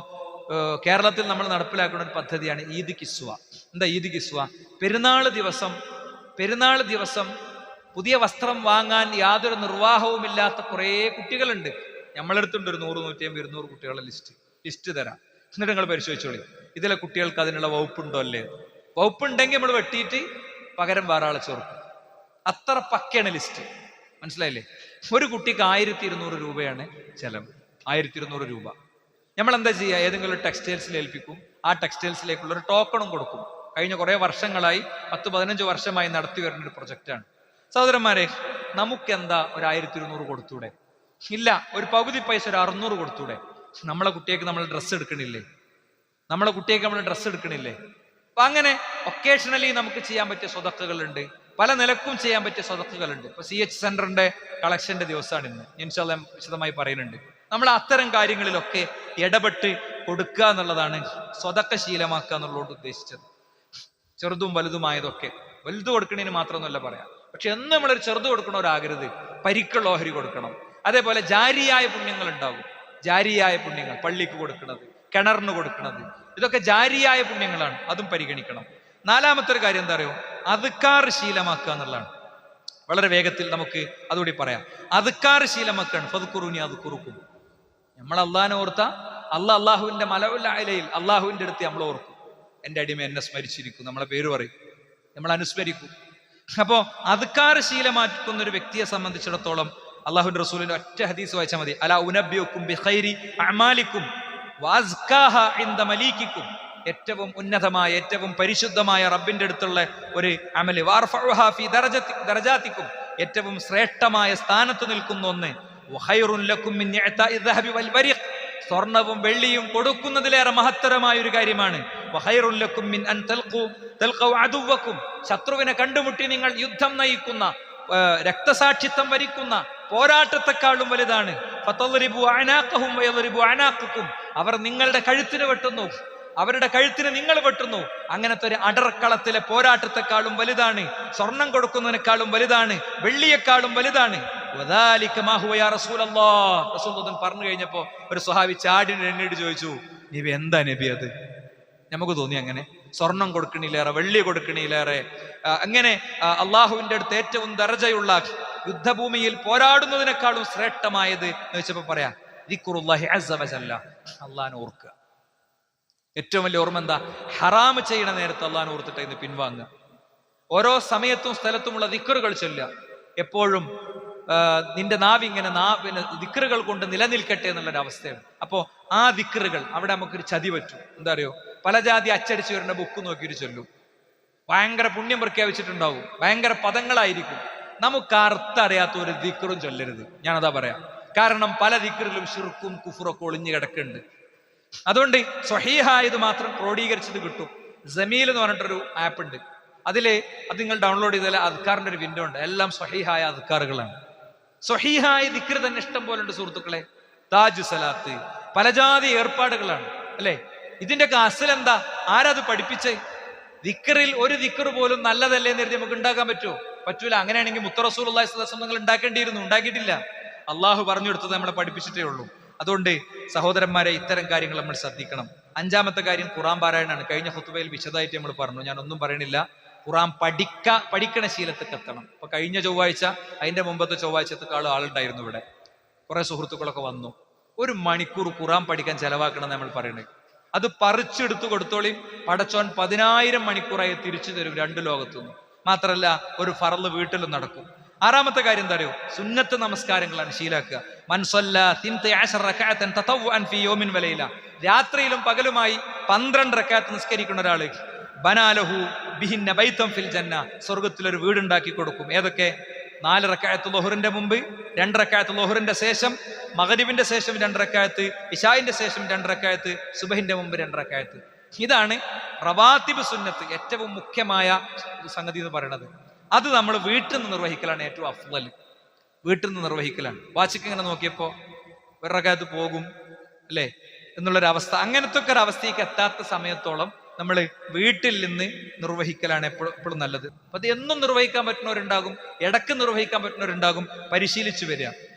കേരളത്തിൽ നമ്മൾ നടപ്പിലാക്കുന്ന ഒരു പദ്ധതിയാണ് ഈദ് കിസ്വ. എന്താ ഈദ് കിസ്വ? പെരുന്നാൾ ദിവസം പുതിയ വസ്ത്രം വാങ്ങാൻ യാതൊരു നിർവാഹവുമില്ലാത്ത കുറേ കുട്ടികളുണ്ട്. നമ്മളെടുത്തുണ്ട് ഒരു 100, 150, 200 കുട്ടികളുടെ ലിസ്റ്റ് തരാം. എന്നിട്ട് നിങ്ങൾ പരിശോധിച്ചോളി ഇതിലെ കുട്ടികൾക്ക് അതിനുള്ള വകുപ്പുണ്ടോ അല്ലേ. വകുപ്പുണ്ടെങ്കിൽ നമ്മൾ വെട്ടിയിട്ട് പകരം വേറെ ആളെ ചേർക്കും. അത്ര പക്കയാണ് ലിസ്റ്റ്. മനസ്സിലായില്ലേ? ഒരു കുട്ടിക്ക് 1200 രൂപയാണ് ചെലവ്. 1200 രൂപ നമ്മൾ എന്താ ചെയ്യുക? ഏതെങ്കിലും ടെക്സ്റ്റൈൽസിൽ ഏൽപ്പിക്കും. ആ ടെക്സ്റ്റൈൽസിലേക്കുള്ള ഒരു ടോക്കണും കൊടുക്കും. കഴിഞ്ഞ കുറെ വർഷങ്ങളായി 10-15 വർഷമായി നടത്തി വരുന്ന ഒരു പ്രൊജക്റ്റാണ്. സഹോദരന്മാരെ, നമുക്കെന്താ ഒരു 1200 കൊടുത്തൂടെ? ഇല്ല, ഒരു പകുതി പൈസ ഒരു 600 കൊടുത്തൂടെ? നമ്മളെ കുട്ടിയേക്ക് നമ്മൾ ഡ്രസ്സ് എടുക്കണില്ലേ? അപ്പൊ അങ്ങനെ ഒക്കേഷണലി നമുക്ക് ചെയ്യാൻ പറ്റിയ സ്വതക്കുകളുണ്ട്. പല നിലക്കും ചെയ്യാൻ പറ്റിയ സ്വതക്കുകളുണ്ട്. ഇപ്പൊ CH സെന്ററിന്റെ കളക്ഷന്റെ ദിവസമാണ് ഇന്ന്. ഇൻഷാ അല്ലാഹ് വിശദമായി പറയുന്നുണ്ട്. നമ്മൾ അത്തരം കാര്യങ്ങളിലൊക്കെ ഇടപെട്ട് കൊടുക്കുക എന്നുള്ളതാണ് സ്വതക്ക ശീലമാക്കുക എന്നുള്ളതുകൊണ്ട് ഉദ്ദേശിച്ചത്. ചെറുതും വലുതുമായതൊക്കെ. വലുത് കൊടുക്കണതിന് മാത്രമൊന്നുമല്ല പറയാം. പക്ഷെ എന്ന് നമ്മളൊരു ചെറുത് കൊടുക്കണവരാകരുത്. പരിക്കുള്ള ഓഹരി കൊടുക്കണം. അതേപോലെ ജാരിയായ പുണ്യങ്ങൾ ഉണ്ടാകും. ജാരിയായ പുണ്യങ്ങൾ, പള്ളിക്ക് കൊടുക്കുന്നത്, കിണറിന് കൊടുക്കുന്നത്, ഇതൊക്കെ ജാരിയായ പുണ്യങ്ങളാണ്. അതും പരിഗണിക്കണം. 4-മത്തെ ഒരു കാര്യം എന്താ അറിയോ? അദ്കാർ ശീലമാക്കുക എന്നുള്ളതാണ്. വളരെ വേഗത്തിൽ നമുക്ക് അതുകൂടി പറയാം. അദ്കാർ ശീലമാക്കാണ്. ഫദ്കുറൂനി അദ്കുറുക്കും. നമ്മൾ അള്ളാഹിനെ ഓർത്ത അള്ളാഹുവിന്റെ മലഉൽ അലയിൽ അള്ളാഹുവിന്റെ അടുത്ത് നമ്മൾ ഓർക്കും. എൻ്റെ അടിമ എന്നെ സ്മരിച്ചിരിക്കും, നമ്മളെ പേര് പറയും, നമ്മൾ അനുസ്മരിക്കും. അപ്പോ അദ്കാർ ശീലമാക്കുന്ന ഒരു വ്യക്തിയെ സംബന്ധിച്ചിടത്തോളം അള്ളാഹുവിന്റെ റസൂലിന്റെ ഒറ്റ ഹദീസ് വായിച്ചാൽ മതി. അലാ ഉനബ്ബിഉക്കും ബിഖൈരി അഅമാലിക്കും വഅസ്കാഹ ഇൻദ മലീകിക്കും. ഏറ്റവും ഉന്നതമായ, ഏറ്റവും പരിശുദ്ധമായ റബ്ബിന്റെ അടുത്തുള്ള ഒരു അമല്. വാർഫഉഹാ ഫീ ദറജാതിക്കും, ഏറ്റവും ശ്രേഷ്ഠമായ സ്ഥാനത്ത് നിൽക്കുന്ന ഒന്ന്. വഖൈറുൻ ലക്കും മിൻ ഇഅതാഇ ദഹബി വൽ വരിഖ്, സ്വർണവും വെള്ളിയും കൊടുക്കുന്നതിലേറെ മഹത്തരമായ ഒരു കാര്യമാണ്. വഖൈറുൻ ലക്കും മിൻ അൻ തൽഖു അദുവക്കും, ശത്രുവിനെ കണ്ടുമുട്ടി നിങ്ങൾ യുദ്ധം നയിക്കുന്ന, രക്തസാക്ഷിത്വം വരിക്കുന്ന പോരാട്ടത്തെക്കാളും വലുതാണ്. ഫതദ്രിബു അനാഖഹും വയദ്രിബു അനാഖക്കും, അവർ നിങ്ങളുടെ കഴുത്തിന് വെട്ടുന്നു, അവരുടെ കഴുത്തിന് നിങ്ങൾ വെട്ടുന്നു. അങ്ങനത്തെ ഒരു അടർക്കളത്തിലെ പോരാട്ടത്തെക്കാളും വലുതാണ്, സ്വർണം കൊടുക്കുന്നതിനേക്കാളും വലുതാണ്, വെള്ളിയെക്കാളും വലുതാണ്. റസൂൽ പറഞ്ഞു കഴിഞ്ഞപ്പോ ഒരു സ്വഹാബി ചാടിന് എണ്ണീട് ചോദിച്ചു, നബി എന്താ നബി അത്? നമുക്ക് തോന്നി അങ്ങനെ സ്വർണം കൊടുക്കണിലേറെ, വെള്ളി കൊടുക്കണിലേറെ, അങ്ങനെ അള്ളാഹുവിന്റെ അടുത്ത് ഏറ്റവും ദർജയുള്ള യുദ്ധഭൂമിയിൽ പോരാടുന്നതിനേക്കാളും ശ്രേഷ്ഠമായത് എന്ന് വെച്ചപ്പോ പറയാ ദിക്റുല്ലാഹി അസ്സ വജല്ല, അള്ളാഹിനെ ഓർക്കുക. ഏറ്റവും വലിയ ഓർമ്മ എന്താ? ഹറാമ് ചെയ്യണ നേരത്ത് അള്ളാഹിനെ ഓർത്തിട്ട് ഇന്ന് പിൻവാങ്ങുക. ഓരോ സമയത്തും സ്ഥലത്തുമുള്ള ദിക്റുകൾ ചൊല്ലുക. എപ്പോഴും നിന്റെ നാവിങ്ങനെ ദിക്റുകൾ കൊണ്ട് നിലനിൽക്കട്ടെ എന്നുള്ളൊരവസ്ഥയാണ്. അപ്പോ ആ ദിക്റുകൾ അവിടെ നമുക്കൊരു ചതി പറ്റും. എന്താ അറിയോ? പല ജാതി അച്ചടിച്ചു വരുന്ന ബുക്ക് നോക്കിയിട്ട് ചൊല്ലും. ഭയങ്കര പുണ്യം പ്രഖ്യാപിച്ചിട്ടുണ്ടാവും, ഭയങ്കര പദങ്ങളായിരിക്കും. നമുക്ക് അർത്ഥം അറിയാത്ത ഒരു ദിക്റും ചൊല്ലരുത്. ഞാനതാ പറയാം. കാരണം പല ദിക്റിലും ശിർക്കും കുഫ്റൊക്കെ ഒളിഞ്ഞു കിടക്കുന്നുണ്ട്. അതുകൊണ്ട് സ്വഹീഹായത് മാത്രം ക്രോഡീകരിച്ചത് കിട്ടും. ജമീൽ എന്ന് പറഞ്ഞിട്ടൊരു ആപ്പ് ഉണ്ട്. അത് നിങ്ങൾ ഡൗൺലോഡ് ചെയ്താൽ അദ്കാറിന്റെ ഒരു വിൻഡോ ഉണ്ട്. എല്ലാം സ്വഹീഹായ അദ്കാറുകളാണ്. സ്വഹീഹായ ദിക്ർ തന്നെ ഇഷ്ടം പോലെ ഉണ്ട് സുഹൃത്തുക്കളെ. താജ് സലാത്ത്, പലജാതി ഏർപ്പാടുകളാണ് അല്ലെ. ഇതിന്റെയൊക്കെ അസൽ എന്താ? ആരത് പഠിപ്പിച്ചേ? ദിക്റിൽ ഒരു ദിക്ർ പോലും നല്ലതല്ലേ എന്ന് കരുതി നമുക്ക് ഉണ്ടാക്കാൻ പറ്റുമോ? പറ്റൂല. അങ്ങനെയാണെങ്കിൽ മുത്ത റസൂലുള്ളാഹി സ്വല്ലല്ലാഹു അലൈഹി വസല്ലം നിങ്ങൾ ഉണ്ടാക്കേണ്ടിയിരുന്നു. ഉണ്ടാക്കിയിട്ടില്ല. അള്ളാഹു പറഞ്ഞു കൊടുത്തത് നമ്മളെ പഠിപ്പിച്ചിട്ടേ ഉള്ളൂ. അതുകൊണ്ട് സഹോദരന്മാരെ, ഇത്തരം കാര്യങ്ങൾ നമ്മൾ ശ്രദ്ധിക്കണം. 5-മത്തെ കാര്യം ഖുർആൻ പാരായണമാണ്. കഴിഞ്ഞ ഖുത്ബയിൽ വിശദമായിട്ട് നമ്മൾ പറഞ്ഞു, ഞാൻ ഒന്നും പറയണില്ല. ഖുർആൻ പഠിക്കണ ശീലത്തേക്ക് എത്തണം. ഇപ്പൊ കഴിഞ്ഞ ചൊവ്വാഴ്ച, അതിന്റെ മുമ്പത്തെ ചൊവ്വാഴ്ചത്തെക്കാളും ആളുണ്ടായിരുന്നു ഇവിടെ. കുറെ സുഹൃത്തുക്കളൊക്കെ വന്നു. 1 മണിക്കൂർ ഖുർആൻ പഠിക്കാൻ ചെലവാക്കണം നമ്മൾ പറയണത്. അത് പറിച്ചെടുത്തു കൊടുത്തോളിയും പടച്ചോൻ 10,000 മണിക്കൂറായി തിരിച്ചു തരും 2 ലോകത്തുനിന്ന്. മാത്രല്ല ഒരു ഫർള് വീട്ടിലും നടക്കും. 6-മത്തെ കാര്യം എന്താ അറിയോ? സുന്നത്ത് നമസ്കാരങ്ങളാണ് ശീലാക്കുക. രാത്രിയിലും പകലുമായി 12 റക്അത്ത് നിസ്കരിക്കുന്ന ഒരാള് ബനാലഹു ബിഹിന്ന ബൈതൻ ഫിൽ ജന്ന, സ്വർഗത്തിലൊരു വീടുണ്ടാക്കി കൊടുക്കും. ഏതൊക്കെ? 4 റക്അത്ത് ളുഹറിന്റെ മുമ്പ്, 2 റക്അത്ത് ളുഹറിന്റെ ശേഷം, മഗ്രിബിന്റെ ശേഷം 2 റക്അത്ത്, ഇശാഇന്റെ ശേഷം 2 റക്അത്ത്, സുബഹിന്റെ മുമ്പ് 2 റക്അത്ത്. ഇതാണ് റവാത്തിബ് സുന്നത്ത്, ഏറ്റവും മുഖ്യമായ സംഗതി എന്ന് പറയുന്നത്. അത് നമ്മൾ വീട്ടിൽ നിന്ന് നിർവഹിക്കലാണ് ഏറ്റവും അഫ്ളൽ. വീട്ടിൽ നിന്ന് നിർവഹിക്കലാണ്. വാച്ചിക്ക് ഇങ്ങനെ നോക്കിയപ്പോൾ വിറകത്ത് പോകും അല്ലേ എന്നുള്ളൊരവസ്ഥ, അങ്ങനത്തെ ഒക്കെ ഒരു അവസ്ഥയ്ക്ക് എത്താത്ത സമയത്തോളം നമ്മൾ വീട്ടിൽ നിന്ന് നിർവഹിക്കലാണ് എപ്പോഴും നല്ലത്. അപ്പൊ അത് എന്നും നിർവഹിക്കാൻ പറ്റുന്നവരുണ്ടാകും, ഇടക്ക് നിർവഹിക്കാൻ പറ്റുന്നവരുണ്ടാകും. പരിശീലിച്ചു വരിക.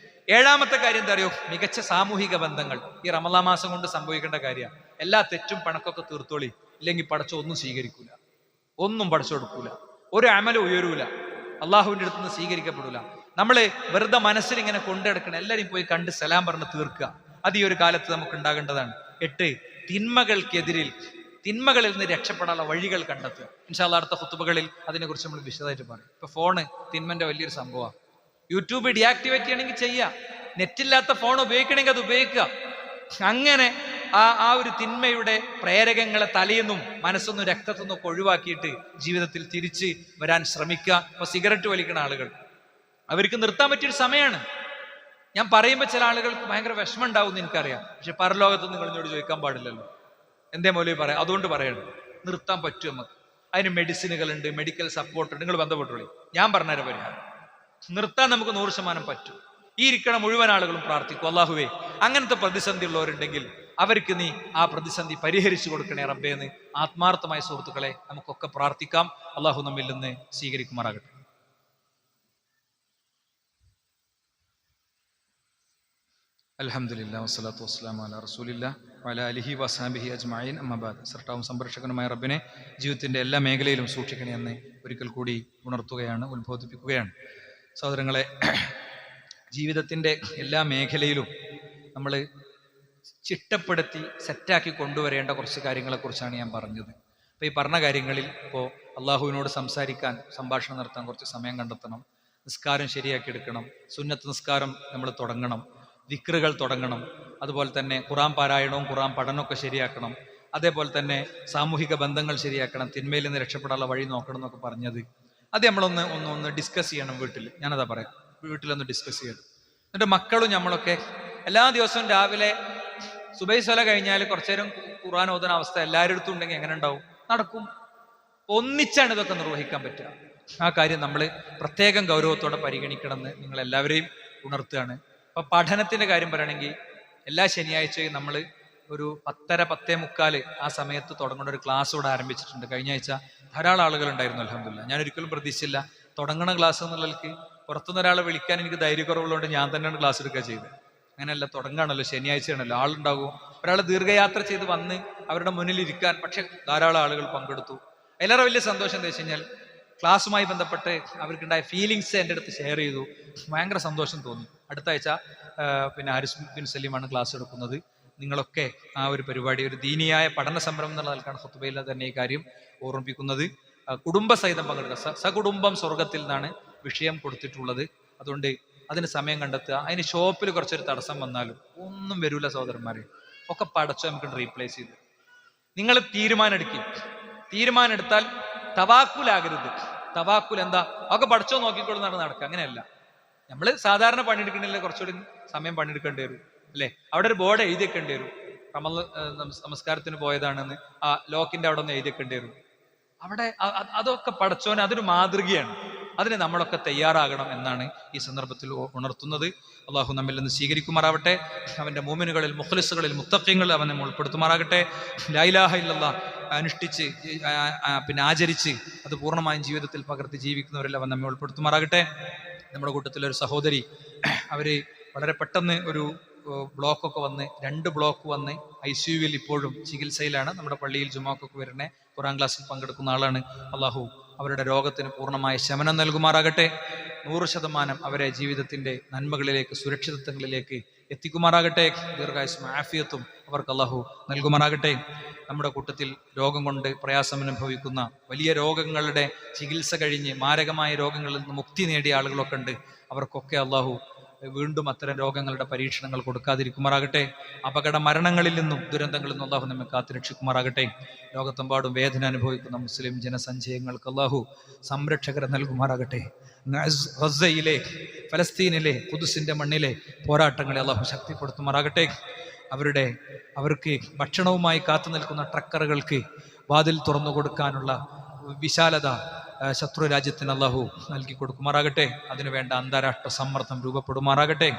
ഏഴാമത്തെ കാര്യം എന്താ അറിയോ? മികച്ച സാമൂഹിക ബന്ധങ്ങൾ ഈ റമളാൻ മാസം കൊണ്ട് സംഭവിക്കേണ്ട കാര്യമാണ്. എല്ലാ തെറ്റും പണക്കൊക്കെ തീർത്തോളി, ഇല്ലെങ്കിൽ പടച്ചോ ഒന്നും സ്വീകരിക്കൂല, ഒന്നും പടച്ചു കൊടുക്കൂല, ഒരു അമലും ഉയരൂല, അള്ളാഹുവിൻ്റെ അടുത്ത് നിന്ന് സ്വീകരിക്കപ്പെടൂല. നമ്മള് വെറുതെ മനസ്സിൽ ഇങ്ങനെ കൊണ്ടെടുക്കണം, എല്ലാവരും പോയി കണ്ട് സലാം പറഞ്ഞ് തീർക്കുക. അത് ഈ ഒരു കാലത്ത് നമുക്ക് ഉണ്ടാകേണ്ടതാണ്. 8, തിന്മകളിൽ നിന്ന് രക്ഷപ്പെടാനുള്ള വഴികൾ കണ്ടെത്തുക. ഇൻഷാ അല്ലാഹ് അടുത്ത ഖുതുബകളിൽ അതിനെക്കുറിച്ച് നമ്മൾ വിശദമായിട്ട് പറയും. ഇപ്പൊ ഫോണ് തിന്മന്റെ വലിയൊരു സംഭവമാണ്. യൂട്യൂബ് ഡീആക്ടിവേറ്റ് ചെയ്യണമെങ്കിൽ ചെയ്യാം, നെറ്റില്ലാത്ത ഫോൺ ഉപയോഗിക്കണമെങ്കിൽ അത് ഉപയോഗിക്കുക. അങ്ങനെ ആ ഒരു തിന്മയുടെ പ്രേരകങ്ങളെ തലയെന്നും മനസ്സൊന്നും രക്തത്തൊന്നും ഒക്കെ ഒഴിവാക്കിയിട്ട് ജീവിതത്തിൽ തിരിച്ച് വരാൻ ശ്രമിക്കുക. ഇപ്പൊ സിഗരറ്റ് വലിക്കുന്ന ആളുകൾ, അവർക്ക് നിർത്താൻ പറ്റിയൊരു സമയമാണ്. ഞാൻ പറയുമ്പോൾ ചില ആളുകൾക്ക് ഭയങ്കര വിഷമം ഉണ്ടാവും എന്ന് എനിക്കറിയാം. പക്ഷെ പരലോകത്ത് നിങ്ങൾ എന്നോട് ചോദിക്കാൻ പാടില്ലല്ലോ, എന്തേ മൗലവി പറയാം, അതുകൊണ്ട് പറയണം. നിർത്താൻ പറ്റും നമുക്ക്. അതിന് മെഡിസിനുകളുണ്ട്, മെഡിക്കൽ സപ്പോർട്ട് ഉണ്ട്, നിങ്ങൾ ബന്ധപ്പെട്ടോളി, ഞാൻ പറഞ്ഞുതരാം പരിഹാരം. നിർത്താൻ നമുക്ക് 100% പറ്റും. ഈ ഇരിക്കണ മുഴുവൻ ആളുകളും പ്രാർത്ഥിക്കും, അല്ലാഹുവേ അങ്ങനത്തെ പ്രതിസന്ധി ഉള്ളവരുണ്ടെങ്കിൽ അവർക്ക് നീ ആ പ്രതിസന്ധി പരിഹരിച്ചു കൊടുക്കണേ റബ്ബേ എന്ന് ആത്മാർത്ഥമായ സുഹൃത്തുക്കളെ നമുക്കൊക്കെ പ്രാർത്ഥിക്കാം. അള്ളാഹു നമ്മിൽ നിന്ന് സ്വീകരിക്കുമാറാകട്ടെ. അൽഹംദുലില്ലാഹി വസ്സലാത്തു വസ്സലാമു അലാ റസൂലില്ലാഹി വഅലാ ആലിഹി വസഹബിഹി അജ്മഈൻ. അമ്മാ ബഅദ്. സർട്ടാവും സംരക്ഷകനുമായ റബ്ബിനെ ജീവിതത്തിന്റെ എല്ലാ മേഖലയിലും സൂക്ഷിക്കണേ എന്ന് ഒരിക്കൽ കൂടി ഉണർത്തുകയാണ്, ഉത്ബോധിപ്പിക്കുകയാണ്. സഹോദരങ്ങളെ, ജീവിതത്തിന്റെ എല്ലാ മേഖലയിലും നമ്മൾ ചിട്ടപ്പെടുത്തി സെറ്റാക്കി കൊണ്ടുവരേണ്ട കുറച്ച് കാര്യങ്ങളെക്കുറിച്ചാണ് ഞാൻ പറഞ്ഞത്. അപ്പോൾ ഈ പറഞ്ഞ കാര്യങ്ങളിൽ ഇപ്പോൾ അള്ളാഹുവിനോട് സംസാരിക്കാൻ, സംഭാഷണം നടത്താൻ കുറച്ച് സമയം കണ്ടെത്തണം. നിസ്കാരം ശരിയാക്കി എടുക്കണം. സുന്നത്ത് നിസ്കാരം നമ്മൾ തുടങ്ങണം. ദിക്റുകൾ തുടങ്ങണം. അതുപോലെ തന്നെ ഖുർആൻ പാരായണവും ഖുർആൻ പഠനമൊക്കെ ശരിയാക്കണം. അതേപോലെ തന്നെ സാമൂഹിക ബന്ധങ്ങൾ ശരിയാക്കണം. തിന്മയിൽ നിന്ന് രക്ഷപ്പെടാനുള്ള വഴി നോക്കണം എന്നൊക്കെ പറഞ്ഞത്, അത് നമ്മളൊന്ന് ഡിസ്കസ് ചെയ്യണം വീട്ടിൽ. ഞാനതാ പറയാം, വീട്ടിലൊന്ന് ഡിസ്കസ് ചെയ്യണം. എന്നിട്ട് മക്കളും നമ്മളൊക്കെ എല്ലാ ദിവസവും രാവിലെ സുബൈ സ്വല കഴിഞ്ഞാൽ കുറച്ചു നേരം ഖുർആൻ ഓതുന്ന അവസ്ഥ എല്ലാവരുടെ അടുത്തും ഉണ്ടെങ്കിൽ എങ്ങനെ ഉണ്ടാവും? നടക്കും. ഒന്നിച്ചാണ് ഇതൊക്കെ നിർവഹിക്കാൻ പറ്റുക. ആ കാര്യം നമ്മൾ പ്രത്യേകം ഗൗരവത്തോടെ പരിഗണിക്കണമെന്ന് നിങ്ങൾ എല്ലാവരെയും ഉണർത്തുകയാണ്. അപ്പൊ പഠനത്തിന്റെ കാര്യം പറയുകയാണെങ്കിൽ എല്ലാ ശനിയാഴ്ചയും നമ്മൾ ഒരു 10:30-10:45 ആ സമയത്ത് തുടങ്ങുന്ന ഒരു ക്ലാസ് ഇവിടെ ആരംഭിച്ചിട്ടുണ്ട്. കഴിഞ്ഞ ആഴ്ച ധാരാളം ആളുകൾ ഉണ്ടായിരുന്നു. അൽഹംദുലില്ലാഹ്. ഞാൻ ഒരിക്കലും പ്രതീക്ഷിച്ചില്ല തുടങ്ങണ ക്ലാസ് എന്നുള്ളവർക്ക് പുറത്തുനിന്ന് ഒരാളെ വിളിക്കാൻ എനിക്ക് ധൈര്യക്കുറവുള്ളതുകൊണ്ട് ഞാൻ തന്നെയാണ് ക്ലാസ് എടുക്കുക ചെയ്തത്. അങ്ങനെയല്ല, തുടങ്ങാണല്ലോ, ശനിയാഴ്ചയാണല്ലോ, ആളുണ്ടാകും. ഒരാൾ ദീർഘയാത്ര ചെയ്ത് വന്ന് അവരുടെ മുന്നിൽ ഇരിക്കാൻ, പക്ഷെ ധാരാളം ആളുകൾ പങ്കെടുത്തു. അതിലേറെ വലിയ സന്തോഷം എന്താ വെച്ച് കഴിഞ്ഞാൽ ക്ലാസ്സുമായി ബന്ധപ്പെട്ട് അവർക്കുണ്ടായ ഫീലിങ്സ് എൻ്റെ അടുത്ത് ഷെയർ ചെയ്തു. ഭയങ്കര സന്തോഷം തോന്നി. അടുത്ത ആഴ്ച പിന്നെ ഹാരിസ് ബിൻ സലീമാണ് ക്ലാസ് എടുക്കുന്നത്. നിങ്ങളൊക്കെ ആ ഒരു പരിപാടി, ഒരു ദീനിയായ പഠന സംരംഭം എന്നുള്ള നിലക്കാണ് ഖുത്ബയിൽ തന്നെ ഈ കാര്യം ഓർമ്മിപ്പിക്കുന്നത്. കുടുംബസഹിതം പങ്കെടുക്കുക. സകുടുംബം സ്വർഗത്തിൽ നിന്നാണ് വിഷയം കൊടുത്തിട്ടുള്ളത്. അതുകൊണ്ട് അതിന് സമയം കണ്ടെത്തുക. അതിന് ഷോപ്പിൽ കുറച്ചൊരു തടസ്സം വന്നാലും ഒന്നും വരൂല സഹോദരന്മാരെ, ഒക്കെ പടച്ച് നമുക്ക് റീപ്ലേസ് ചെയ്ത്. നിങ്ങൾ തീരുമാനം എടുത്താൽ തവാക്കുലാകരുത്. തവാക്കുൽ എന്താ? ഒക്കെ പഠിച്ചോ നോക്കിക്കൊള്ളുന്നതാണ് നടക്കുക. അങ്ങനെയല്ല. നമ്മൾ സാധാരണ പണിയെടുക്കണില്ല, കുറച്ചുകൂടി സമയം പണിയെടുക്കേണ്ടി വരും അല്ലേ? അവിടെ ഒരു ബോർഡ് എഴുതിയേക്കേണ്ടി വരും. നമസ്കാരത്തിന് പോയതാണെന്ന് ആ ലോക്കിന്റെ അവിടെ ഒന്ന് എഴുതിയേക്കേണ്ടി വരും. അവിടെ അതൊക്കെ പഠിച്ചോന് അതൊരു മാതൃകയാണ്. അതിന് നമ്മളൊക്കെ തയ്യാറാകണം എന്നാണ് ഈ സന്ദർഭത്തിൽ ഉണർത്തുന്നത്. അള്ളാഹു നമ്മിൽ നിന്ന് സ്വീകരിക്കുമാറാവട്ടെ. അവന്റെ മുഅ്മിനുകളിൽ, മുഖ്ലിസുകളിൽ, മുത്തഖീങ്ങളിൽ അവനെ ഉൾപ്പെടുത്തുമാറാകട്ടെ. ലാ ഇലാഹ ഇല്ലല്ലാഹ് അനുഷ്ഠിച്ച് പിന്നെ ആചരിച്ച് അത് പൂർണ്ണമായും ജീവിതത്തിൽ പകർത്തി ജീവിക്കുന്നവരെല്ലാം അവൻ നമ്മെ ഉൾപ്പെടുത്തുമാറാകട്ടെ. നമ്മുടെ കൂട്ടത്തിലൊരു സഹോദരി, അവര് വളരെ പെട്ടെന്ന് ഒരു ബ്ലോക്കൊക്കെ വന്ന് 2 ബ്ലോക്ക് വന്ന് ICUവിൽ ഇപ്പോഴും ചികിത്സയിലാണ്. നമ്മുടെ പള്ളിയിൽ ജുമാക്കൊക്കെ വരുന്ന ഖുർആൻ ക്ലാസ്സിൽ പങ്കെടുക്കുന്ന ആളാണ്. അള്ളാഹു അവരുടെ രോഗത്തിന് പൂർണ്ണമായ ശമനം നൽകുമാറാകട്ടെ. 100% അവരെ ജീവിതത്തിന്റെ നന്മകളിലേക്ക്, സുരക്ഷിതത്വങ്ങളിലേക്ക് എത്തിക്കുമാറാകട്ടെ. ദീർഘായുസ്സും ആഫിയത്തും അവർക്ക് അള്ളാഹു നൽകുമാറാകട്ടെ. നമ്മുടെ കൂട്ടത്തിൽ രോഗം കൊണ്ട് പ്രയാസം അനുഭവിക്കുന്ന, വലിയ രോഗങ്ങളുടെ ചികിത്സ കഴിഞ്ഞ് മാരകമായ രോഗങ്ങളിൽ നിന്ന് മുക്തി നേടിയ ആളുകളൊക്കെ ഉണ്ട്. അവർക്കൊക്കെ അള്ളാഹു വീണ്ടും അത്തരം രോഗങ്ങളുടെ പരീക്ഷണങ്ങൾ കൊടുക്കാതിരിക്കുമാറാകട്ടെ. അപകട മരണങ്ങളിൽ നിന്നും ദുരന്തങ്ങളിൽ നിന്നും അള്ളാഹു നമ്മെ കാത്തുരക്ഷിക്കുമാറാകട്ടെ. ലോകത്തെമ്പാടും വേദന അനുഭവിക്കുന്ന മുസ്ലിം ജനസഞ്ചയങ്ങൾക്ക് അള്ളാഹു സംരക്ഷകരെ നൽകുമാറാകട്ടെ. ഗസയിലെ, ഫലസ്തീനിലെ, ഖുദ്സിന്റെ മണ്ണിലെ പോരാട്ടങ്ങളെ അള്ളാഹു ശക്തിപ്പെടുത്തുമാറാകട്ടെ. അവർക്ക് ഭക്ഷണവുമായി കാത്തു നിൽക്കുന്ന ട്രക്കറുകൾക്ക് വാതിൽ തുറന്നു കൊടുക്കാനുള്ള വിശാലത ശത്രു രാജ്യത്തിന് അള്ളാഹു നൽകി കൊടുക്കുമാറാകട്ടെ. അതിനുവേണ്ട അന്താരാഷ്ട്ര സമ്മർദ്ദം രൂപപ്പെടുമാറാകട്ടെ.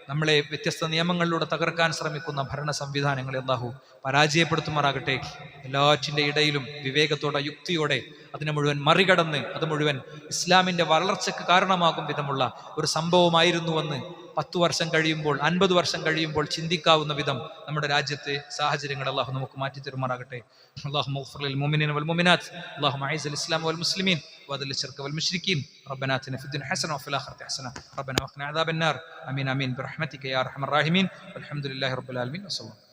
നമ്മളെ വ്യത്യസ്ത നിയമങ്ങളിലൂടെ തകർക്കാൻ ശ്രമിക്കുന്ന ഭരണ സംവിധാനങ്ങളെ അള്ളാഹു പരാജയപ്പെടുത്തുമാറാകട്ടെ. എല്ലാറ്റിൻ്റെ ഇടയിലും വിവേകത്തോടെ യുക്തിയോടെ അതിനെ മുഴുവൻ മറികടന്ന് അത് മുഴുവൻ ഇസ്ലാമിൻ്റെ വളർച്ചയ്ക്ക് കാരണമാകും വിധമുള്ള ഒരു സംഭവമായിരുന്നുവെന്ന് 10 വർഷം കഴിയുമ്പോൾ 50 വർഷം കഴിയുമ്പോൾ ചിന്തിക്കാവുന്ന വിധം നമ്മുടെ രാജ്യത്തെ സാഹചര്യങ്ങൾ അള്ളാഹു നമുക്ക് മാറ്റി തരുമാറാകട്ടെ. اللهم اغفر للمؤمنين والمؤمنات اللهم اعز الاسلام والمسلمين واذل الشرك والمشركين ربنا آتنا في الدنيا حسنه وفي الاخره حسنه ربنا وقنا عذاب النار امين امين برحمتك يا ارحم الراحمين والحمد لله رب العالمين.